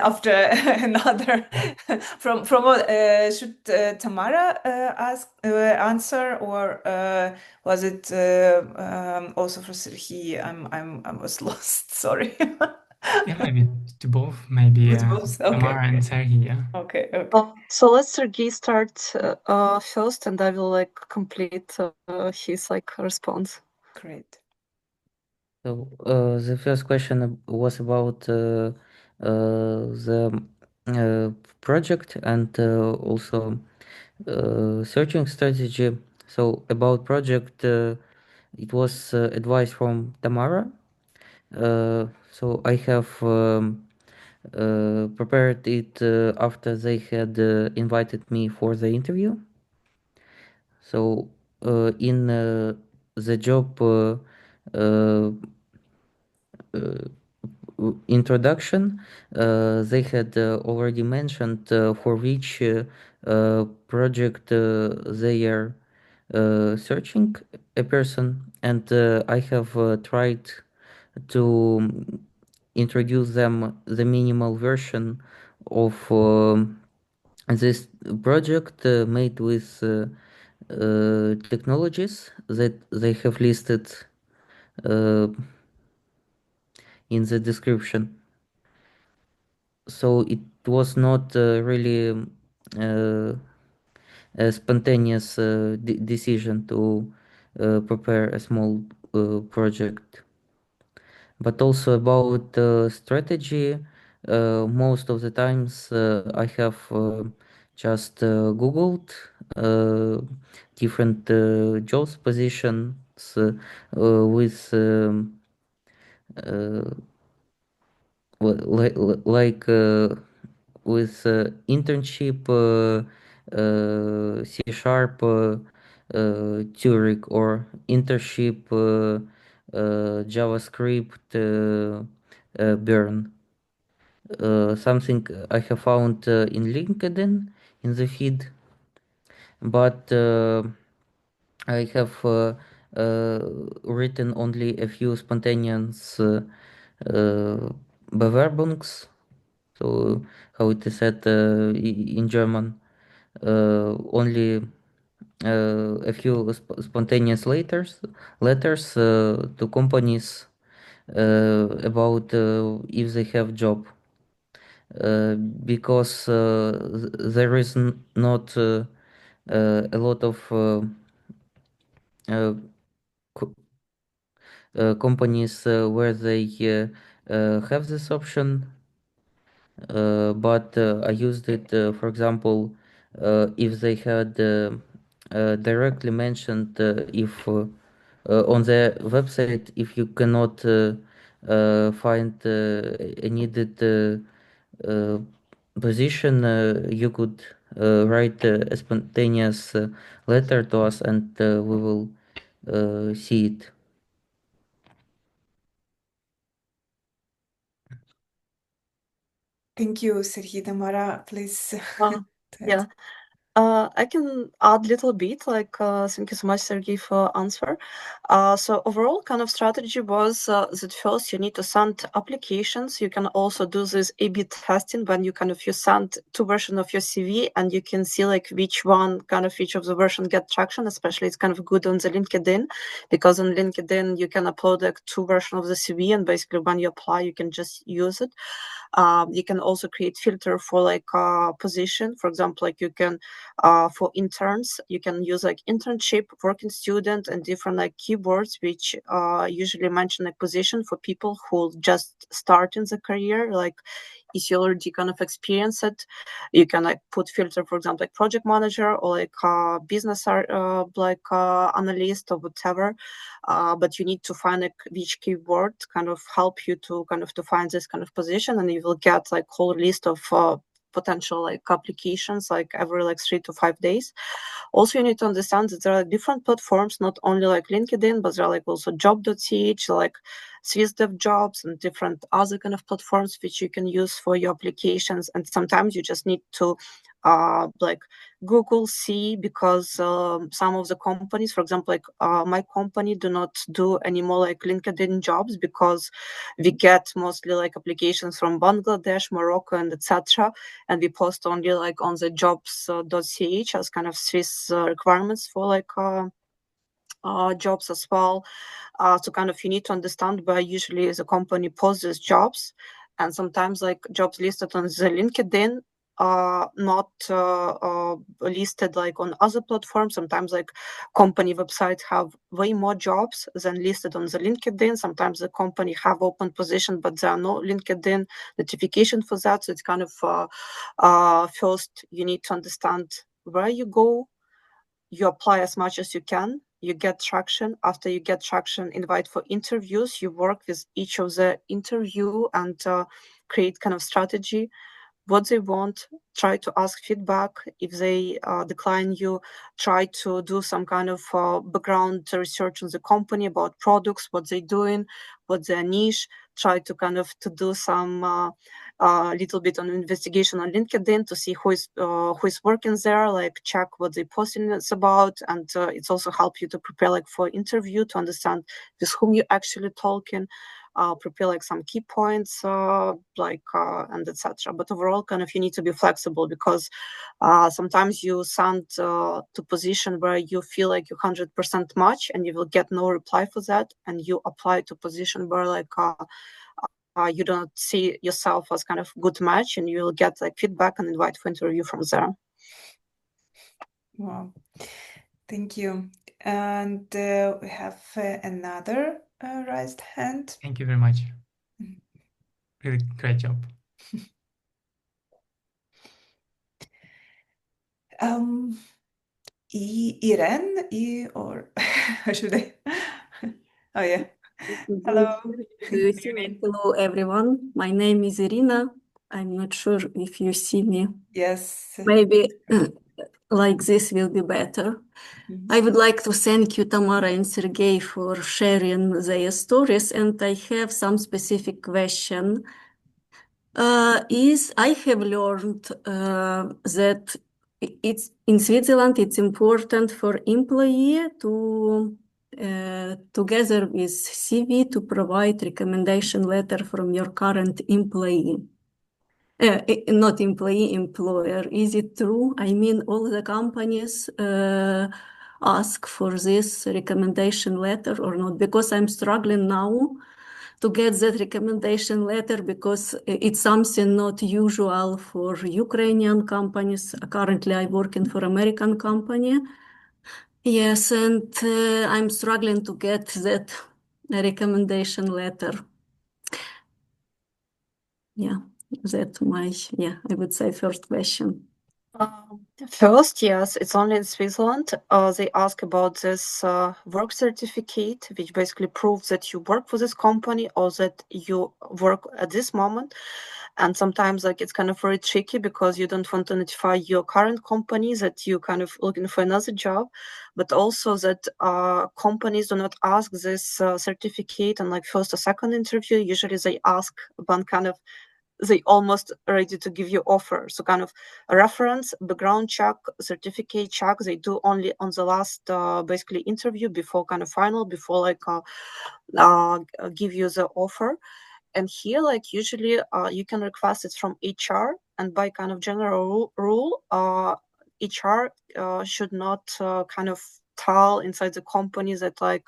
after another. From should Tamara answer, or was it also for Serhii? I was lost. Sorry. Yeah, maybe to both, maybe It's both. Okay. Tamara and Serhii, yeah. Okay. So let Sergey start first, and I will like complete his like response. Great. So the first question was about the project and also searching strategy. So about project, it was advice from Tamara. So I have prepared it after they had invited me for the interview. So in the job introduction, they had already mentioned for which project they are searching a person, and I have tried to introduce them the minimal version of this project made with technologies that they have listed in the description. So it was not really a spontaneous decision to prepare a small project. But also about strategy, most of the times I have just Googled different jobs positions with like with internship C sharp Zurich, or internship JavaScript Bern. Something I have found in LinkedIn in the feed, but I have written only a few spontaneous Bewerbungs, so how it is said in German, only a few spontaneous letters to companies about if they have job, because there is not a lot of co- companies where they have this option, but I used it, for example, if they had directly mentioned if on the website, if you cannot find a needed uh, position, you could write a spontaneous letter to us, and we will see it. Thank you, Serhii. Tamara, please. Yeah. I can add a little bit, thank you so much, Sergey, for answer. So overall kind of strategy was that first you need to send applications. You can also do this A/B testing when you send two versions of your CV, and you can see which of the version get traction. Especially it's kind of good on the LinkedIn, because on LinkedIn you can upload two versions of the CV, and basically when you apply you can just use it. You can also create filter for position. For example, you can for interns, you can use internship, working student, and different keywords which usually mention a position for people who just start in the career. If you already kind of experience it, you can put filter, for example, project manager or business analyst or whatever. But you need to find which keyword kind of help you to find this kind of position, and you will get whole list of potential applications every 3 to 5 days. Also, you need to understand that there are different platforms, not only LinkedIn, but there are also job.ch, Swiss Dev Jobs, and different other kind of platforms which you can use for your applications. And sometimes you just need to Google see, because some of the companies, for example, my company do not do anymore LinkedIn jobs, because we get mostly applications from Bangladesh, Morocco, and etc. And we post only on the jobs.ch as kind of Swiss requirements for jobs as well. So kind of you need to understand where usually the company posts these jobs, and sometimes jobs listed on the LinkedIn are not listed on other platforms. Sometimes company websites have way more jobs than listed on the LinkedIn. Sometimes the company have open position, but there are no LinkedIn notification for that. So it's kind of first you need to understand where you go, you apply as much as you can, you get traction. After you get traction, invite for interviews, you work with each of the interview and create kind of strategy, what they want, try to ask feedback. If they decline you, try to do some kind of background research on the company about products, what they're doing, what's their niche, try to kind of to do some little bit on investigation on LinkedIn to see who is working there, check what they posting is about, and it's also help you to prepare for interview, to understand with whom you're actually talking. Prepare some key points, and etc. But overall, kind of you need to be flexible, because sometimes you send to position where you feel you 100% match, and you will get no reply for that, and you apply to position where you don't see yourself as kind of good match, and you will get feedback and invite for interview from there. Wow, thank you. And we have another raised hand. Thank you very much. Really great job. Irene, or how should I? Oh yeah. Hello. Do you see me? Hello, everyone. My name is Irina. I'm not sure if you see me. Yes. Maybe like this will be better. I would like to thank you, Tamara and Sergey, for sharing their stories, and I have some specific question. I have learned that it's in Switzerland, it's important for employee to together with CV to provide recommendation letter from your current employee. Not employee, employer. Is it true? I mean, all the companies ask for this recommendation letter or not? Because I'm struggling now to get that recommendation letter, because it's something not usual for Ukrainian companies. Currently, I'm working for American company. Yes, and I'm struggling to get that recommendation letter. Yeah, I would say first question. First, yes, it's only in Switzerland. They ask about this work certificate, which basically proves that you work for this company or that you work at this moment. And sometimes, like, it's kind of very tricky because you don't want to notify your current company that you kind of looking for another job, but also that companies do not ask this certificate on like first or second interview. Usually, they ask one kind of they almost ready to give you offer. So kind of a reference, background check, certificate check, they do only on the last basically interview before kind of final, before like give you the offer. And here, like usually you can request it from HR, and by kind of general rule, HR should not kind of tell inside the company that like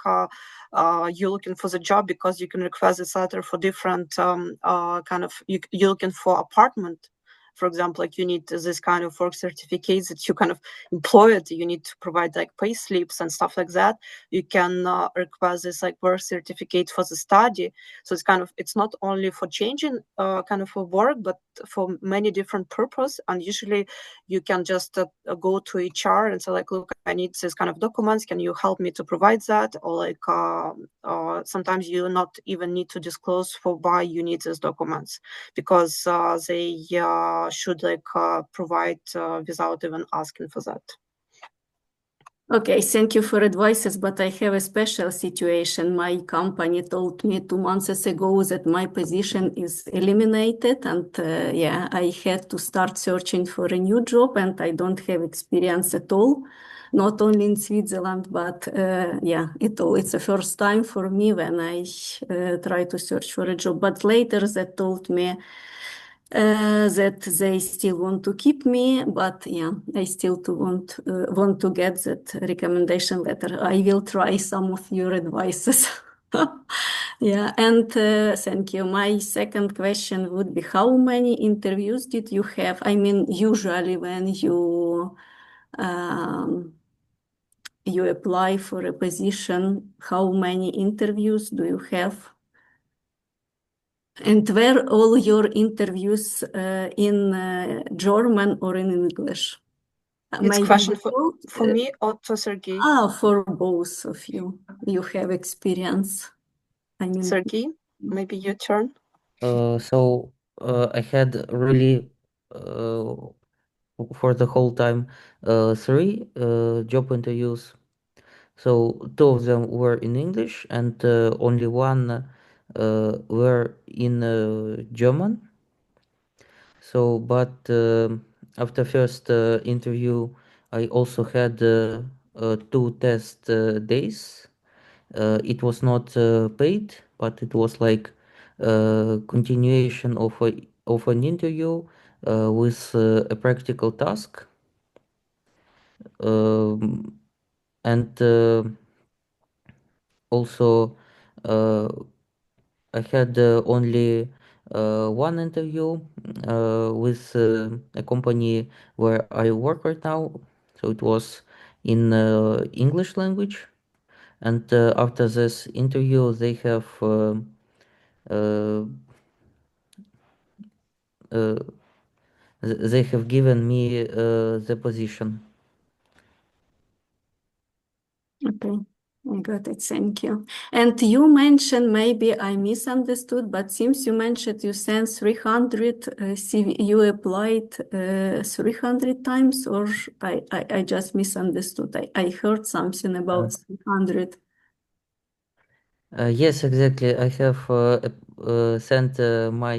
you're looking for the job, because you can request this letter for different kind of you're looking for apartment. For example, like you need this kind of work certificates that you kind of employed, you need to provide like pay slips and stuff like that. You can request this like work certificate for the study. So it's kind of, it's not only for changing kind of a work, but for many different purpose. And usually you can just go to HR and say like, look, I need this kind of documents. Can you help me to provide that? Or like sometimes you not even need to disclose for why you need these documents, because they should like provide without even asking for that. Okay, thank you for advices, but I have a special situation. My company told me 2 months ago that my position is eliminated, and I had to start searching for a new job, and I don't have experience at all, not only in Switzerland, but at all. It's the first time for me when I try to search for a job. But later they told me that they still want to keep me, but I still want to get that recommendation letter. I will try some of your advices. And thank you. My second question would be, how many interviews did you have? I mean, usually when you apply for a position, how many interviews do you have? And were all your interviews in German or in English? It's a question for me or to Sergey? For both of you. You have experience. I mean, Sergey, maybe your turn. So I had really for the whole time 3 job interviews. So 2 of them were in English, and only one were in German. So, but after first interview, I also had 2 test days. It was not paid, but it was like continuation of an interview with a practical task. And also I had only one interview with a company where I work right now. So it was in English language. And after this interview, they have given me the position. Okay, I got it. Thank you. And you mentioned, maybe I misunderstood, but seems you mentioned you sent 300 CV. You applied 300 times, or I just misunderstood. I heard something about 300. Yes, exactly. I have sent my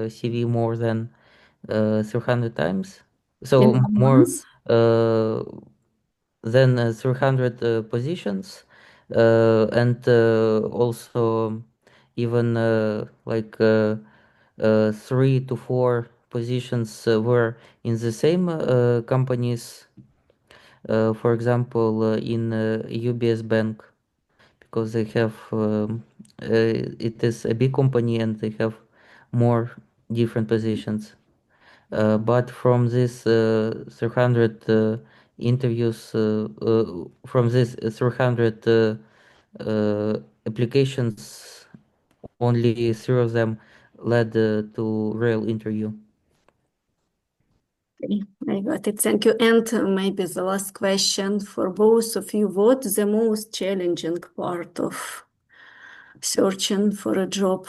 CV more than 300 times. So In a more month? than 300 positions, and also even like 3 to 4 positions were in the same companies. For example, in UBS Bank, because they have it is a big company and they have more different positions. But from this 300 interviews from this 300 applications, only 3 of them led to real interview. Okay, I got it. Thank you. And maybe the last question for both of you. What's the most challenging part of searching for a job?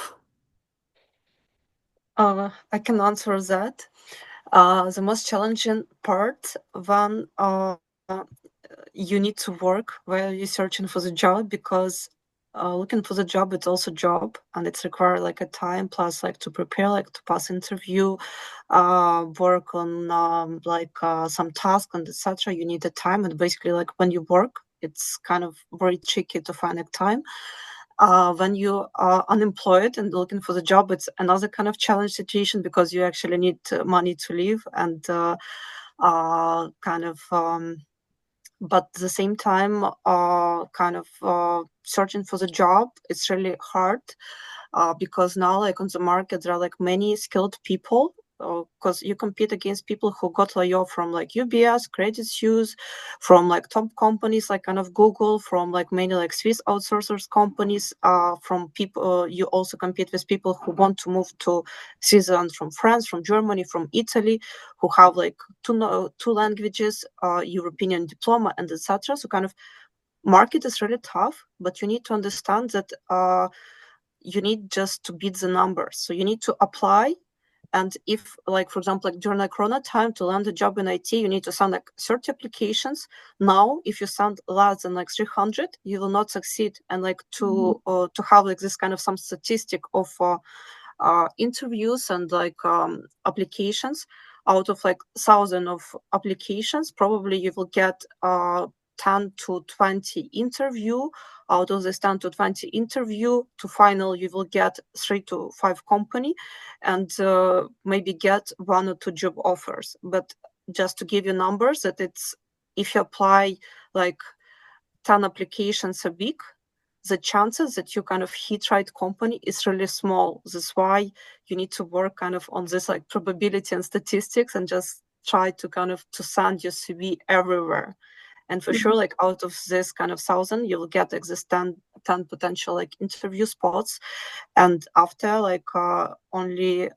I can answer that. The most challenging part when you need to work while you're searching for the job, because looking for the job, it's also job, and it's require like a time plus like to prepare, like to pass interview, work on some task and etc. You need the time, and basically like when you work, it's kind of very tricky to find a time. When you are unemployed and looking for the job, it's another kind of challenge situation because you actually need money to live and but at the same time, searching for the job, it's really hard because now like on the market, there are like many skilled people because you compete against people who got laid off from like UBS, Credit Suisse, from like top companies like kind of Google, from like many like Swiss outsourcers companies, from people, you also compete with people who want to move to Switzerland from France, from Germany, from Italy, who have like two languages, European diploma and etc. So kind of market is really tough, but you need to understand that you need just to beat the numbers. So you need to apply. And if, like, for example, like during like Corona time, to land a job in IT, you need to send like 30 applications. Now, if you send less than like 300, you will not succeed. And like to have like this kind of some statistic of interviews and like applications, out of like 1,000 of applications, probably you will get 10 to 20 interview. Out of this 10 to 20 interview to final, you will get 3 to 5 company and maybe get 1 or 2 job offers. But just to give you numbers, that it's, if you apply like 10 applications a week, the chances that you kind of hit right company is really small. That's why you need to work kind of on this like probability and statistics and just try to kind of to send your CV everywhere. And for sure, like out of this kind of 1,000, you'll get like this 10 potential like interview spots. And after like only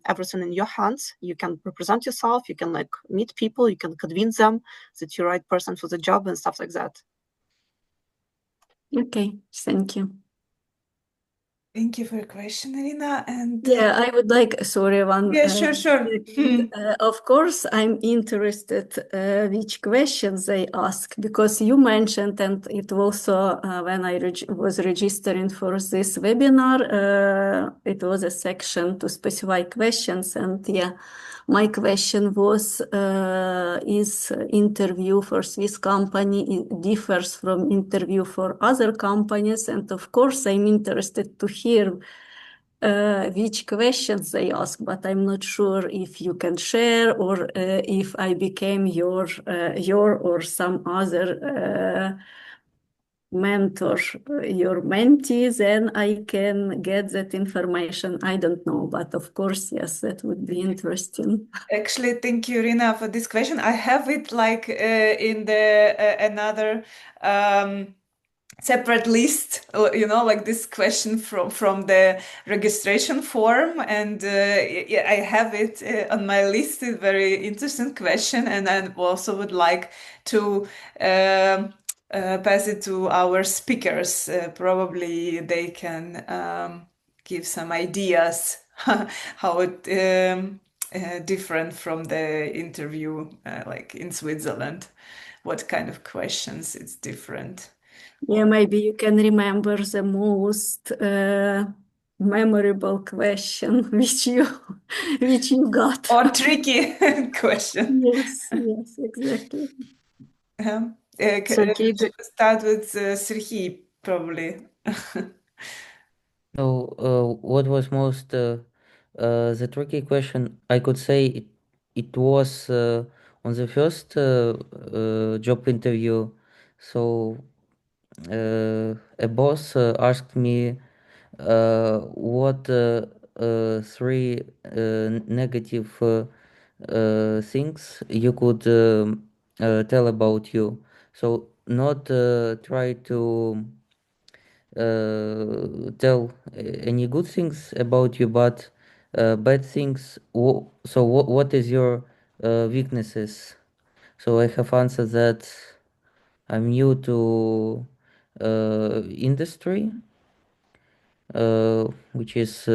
everything in your hands, you can represent yourself, you can like meet people, you can convince them that you're the right person for the job and stuff like that. Okay, thank you. Thank you for your question, Irina. And Yeah, I would like, sorry, one. yeah, sure. Of course, I'm interested which questions they ask, because you mentioned, and it also when I was registering for this webinar, it was a section to specify questions, and yeah, my question was, is interview for Swiss company differs from interview for other companies? And of course, I'm interested to hear which questions they ask, but I'm not sure if you can share or if I became your or some other mentor, your mentee, then I can get that information. I don't know, but of course, yes, that would be interesting. Actually, thank you, Irina, for this question. I have it like in the another separate list, like this question from the registration form, and yeah, I have it on my list. It's a very interesting question, and I also would like to pass it to our speakers. Probably they can give some ideas how it different from the interview like in Switzerland. What kind of questions it's different. Yeah, maybe you can remember the most memorable question which you got. Or tricky question. Yes, exactly. Sergey, Start with Serhii, probably. So, what was most the tricky question? I could say it was on the first job interview. So, a boss asked me what 3 negative things you could tell about you. So not try to tell any good things about you, but bad things. So what is your weaknesses? So I have answered that I'm new to industry, which is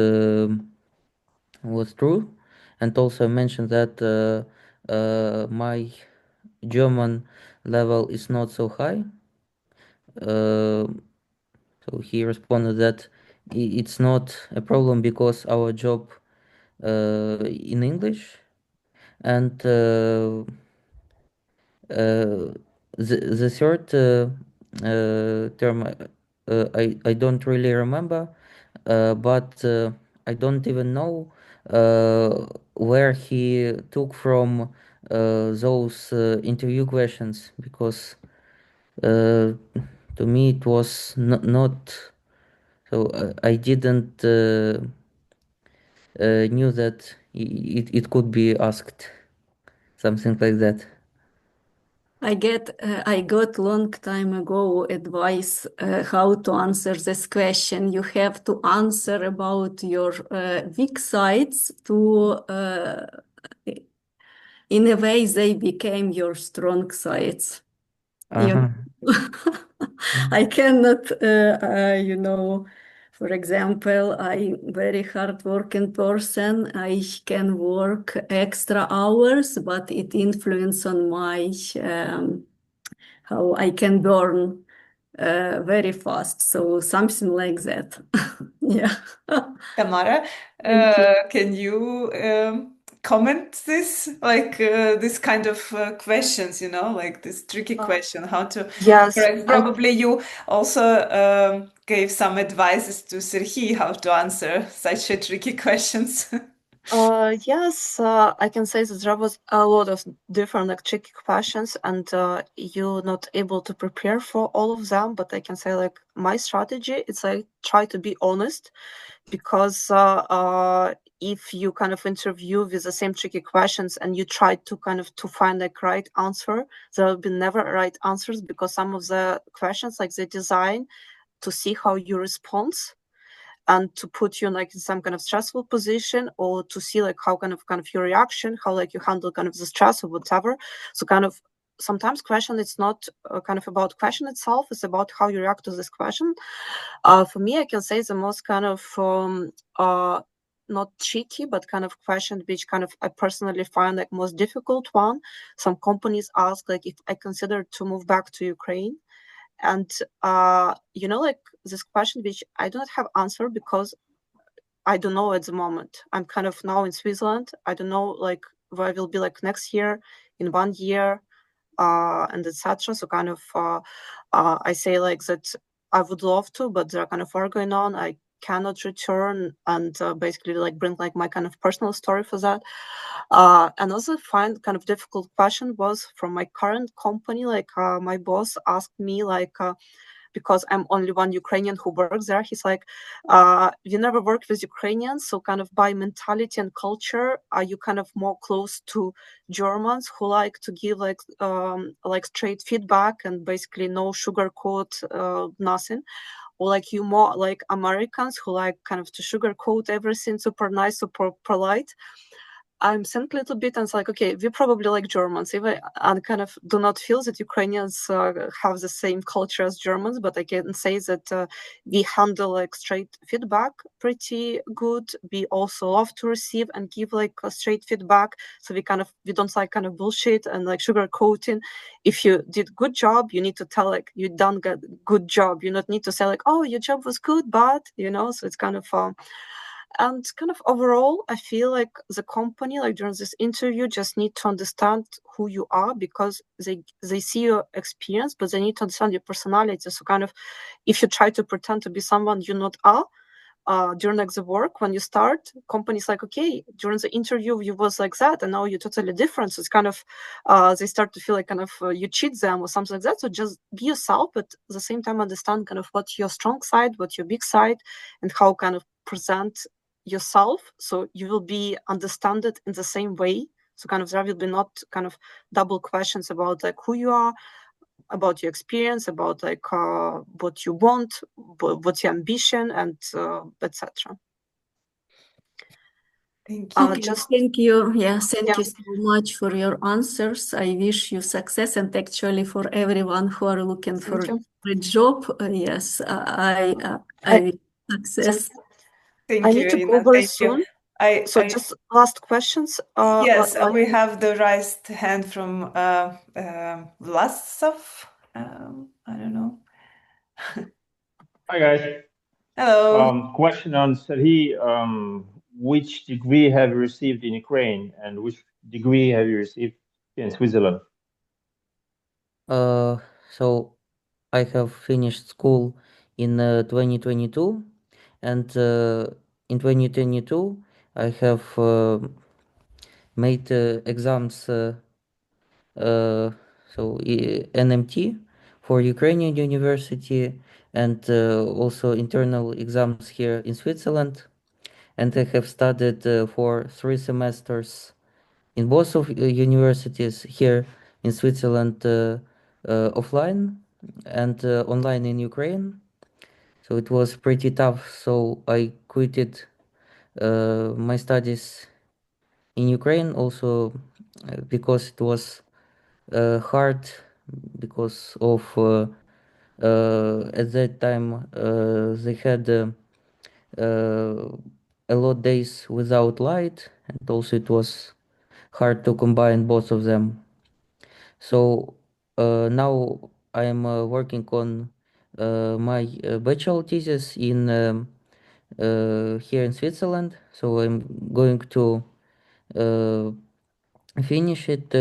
was true, and also mentioned that my German level is not so high. So he responded that it's not a problem because our job in English, and the third term I don't really remember, but I don't even know where he took from those interview questions, because to me it was not so I didn't knew that it could be asked something like that. I got long time ago advice how to answer this question. You have to answer about your weak sides to in a way they became your strong sides. You I cannot, for example, I'm very hardworking person. I can work extra hours, but it influence on my how I can burn very fast. So something like that. Yeah. Tamara, Thank you. can you comment this, like this kind of questions, like this tricky question, how to Yes, correct? Probably you also gave some advices to Serhii how to answer such a tricky questions. yes, I can say that there was a lot of different like tricky questions, and you're not able to prepare for all of them. But I can say like my strategy is like try to be honest, because if you kind of interview with the same tricky questions and you try to kind of to find like right answer, there will be never right answers, because some of the questions like they design to see how you respond and to put you like in some kind of stressful position, or to see like how kind of your reaction, how like you handle kind of the stress or whatever. So kind of sometimes question it's not kind of about question itself, it's about how you react to this question. For me, I can say the most kind of not tricky, but kind of question which kind of I personally find like most difficult one. Some companies ask like if I consider to move back to Ukraine. And like this question which I don't have answer, because I don't know at the moment. I'm kind of now in Switzerland. I don't know like where I will be like next year, in 1 year, and etc. So kind of I say like that I would love to, but there are kind of war going on. I cannot return, and basically like bring like my kind of personal story for that. And also find kind of difficult question was from my current company. Like my boss asked me like, because I'm only one Ukrainian who works there, he's like, you never worked with Ukrainians, so kind of by mentality and culture, are you kind of more close to Germans who like to give like straight feedback and basically no sugarcoat, nothing? Or like you more like Americans who like kind of to sugarcoat everything, super nice, super polite? I'm thinking a little bit, and it's like, okay, we probably like Germans. Even I kind of do not feel that Ukrainians have the same culture as Germans, but I can say that we handle like straight feedback pretty good. We also love to receive and give like a straight feedback. So we don't like kind of bullshit and like sugarcoating. If you did good job, you need to tell like you done good job. You not need to say like, oh, your job was good, but so it's kind of. And kind of overall, I feel like the company, like during this interview, just need to understand who you are, because they see your experience, but they need to understand your personality. So kind of, if you try to pretend to be someone you not are, during like the work, when you start, companies like, okay, during the interview you was like that, and now you're totally different. So it's kind of, they start to feel like kind of you cheat them or something like that. So just be yourself, but at the same time understand kind of what's your strong side, what's your big side, and how kind of present yourself, so you will be understood in the same way. So kind of there will be not kind of double questions about like who you are, about your experience, about like what you want, what's your ambition, and etc. Thank you. Thank you. Yes, thank you so much for your answers. I wish you success, and actually for everyone who are looking for a job, yes, I wish success. Thank I you, need to Irina. go very Thank you. soon. So just last questions. Yes, we have the raised hand from Vlasov. I don't know. Hi guys. Hello. Question on Serhii. Which degree have you received in Ukraine, and which degree have you received in Switzerland? So I have finished school in 2022, and in 2022 I have made exams, NMT for Ukrainian university, and also internal exams here in Switzerland. And I have studied for 3 semesters in both of universities here in Switzerland, offline and online in Ukraine. So it was pretty tough. So I quitted my studies in Ukraine also because it was hard, because of at that time they had a lot days without light, and also it was hard to combine both of them. So now I am working on my bachelor thesis in here in Switzerland. So I'm going to finish it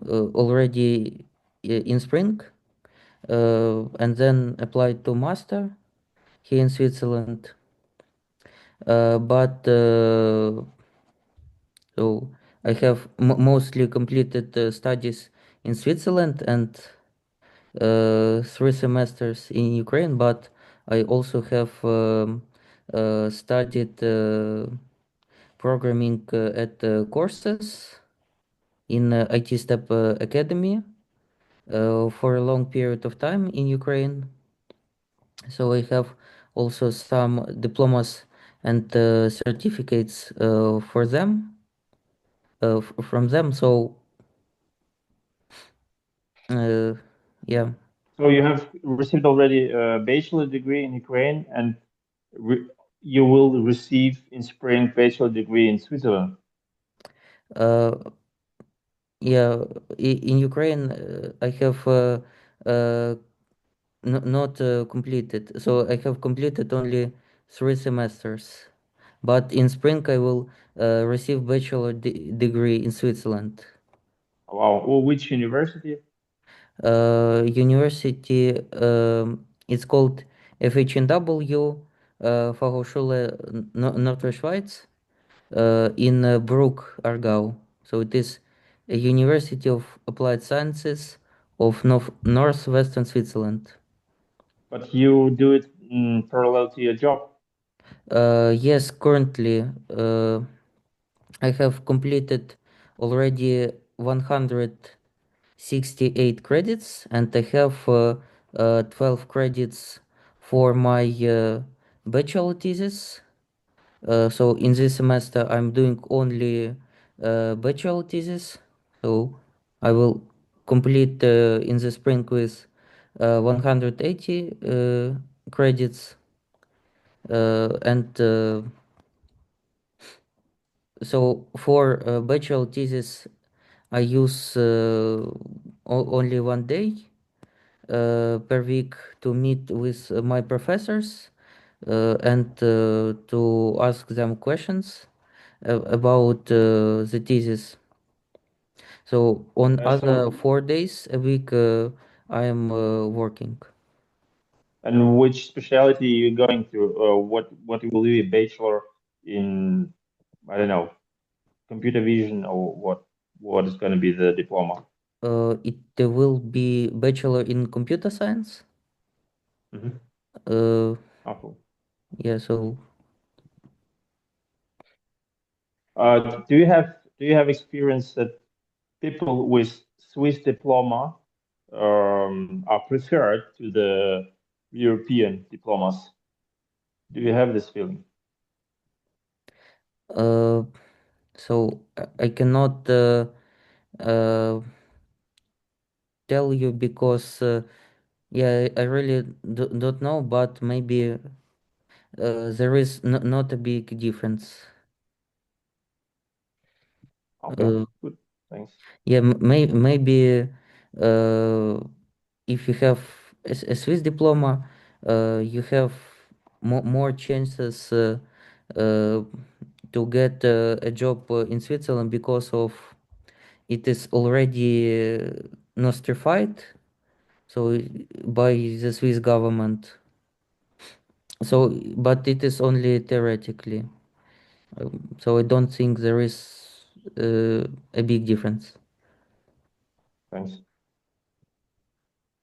already in spring, and then apply to master here in Switzerland. But so I have mostly completed studies in Switzerland and 3 semesters in Ukraine, but I also have studied programming at courses in IT Step Academy for a long period of time in Ukraine. So I have also some diplomas and certificates for them, from them. So yeah. So you have received already a bachelor degree in Ukraine, and you will receive in spring bachelor degree in Switzerland. Yeah, in Ukraine I have not completed. So I have completed only 3 semesters. But in spring I will receive bachelor degree in Switzerland. Wow. Well, which university? University, it's called FHNW, Fachhochschule Nordwestschweiz, in Bruck, Aargau. So it is a University of Applied Sciences of Northwestern Switzerland. But you do it in parallel to your job. Yes, currently I have completed already 168 credits, and I have 12 credits for my bachelor thesis. So in this semester I'm doing only bachelor thesis. So I will complete in the spring with 180 credits, and so for bachelor thesis I use only 1 day per week to meet with my professors and to ask them questions about the thesis. So on other 4 days a week I am working. And which specialty are you going to? What will be a bachelor in, I don't know, computer vision, or what is going to be the diploma? It will be bachelor in computer science. Oh, cool. Yeah, so Do you have experience that people with Swiss diploma are preferred to the European diplomas? Do you have this feeling? So I cannot tell you because yeah, I really don't know, but maybe there is not a big difference. Okay, good. Thanks. Yeah, maybe if you have a Swiss diploma, you have more chances to get a job in Switzerland because of it is already notified, so by the Swiss government. So, but it is only theoretically. So I don't think there is a big difference. Thanks.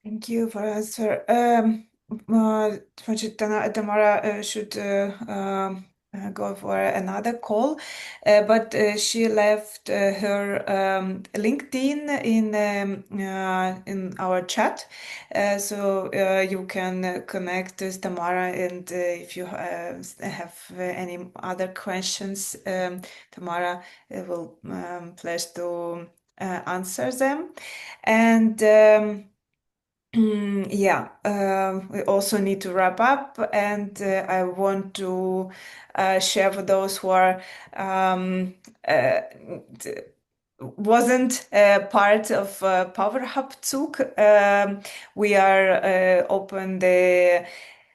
Thank you for answer. Tamara should go for another call, but she left her LinkedIn in our chat, so you can connect with Tamara, and if you have any other questions, Tamara will pleasure to answer them. And yeah, we also need to wrap up, and I want to share for those who are wasn't part of Power Hub Zug. We are open the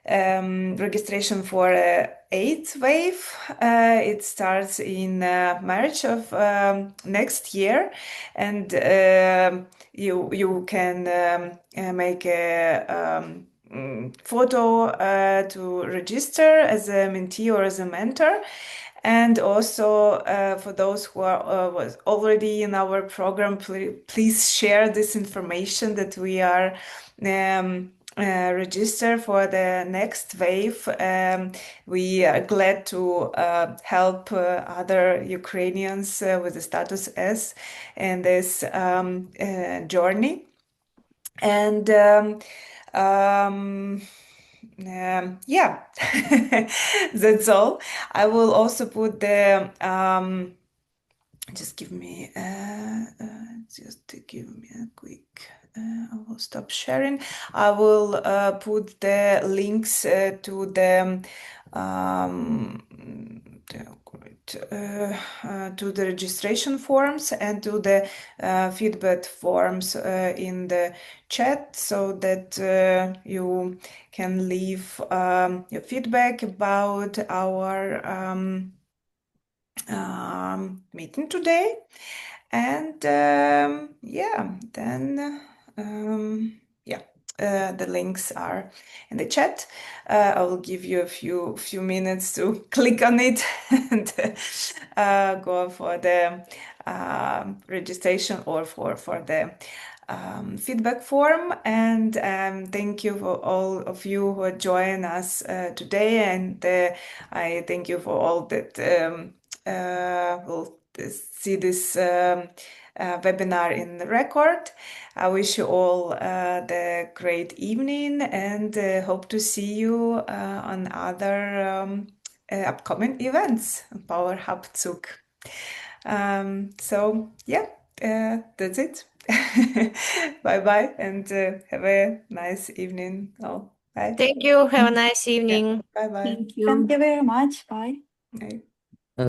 registration for eighth wave. It starts in March of next year, and you can make a photo to register as a mentee or as a mentor. And also for those who are was already in our program, please share this information that we are register for the next wave. We are glad to help other Ukrainians with the status S in this journey. And yeah, that's all. I will also put the just give me a quick. I will stop sharing. I will put the links to the registration forms and to the feedback forms in the chat, so that you can leave your feedback about our meeting today. And yeah, then the links are in the chat. I will give you a few minutes to click on it and go for the registration or for the feedback form. And thank you for all of you who join us today, and I thank you for all that will see this webinar in the record. I wish you all the great evening, and hope to see you on other upcoming events on Power Hub Zug. So yeah, that's it. Bye bye, and have a nice evening. Oh, bye. Thank you. Have a nice evening. Bye bye. Thank you. Thank you very much. Bye. Bye.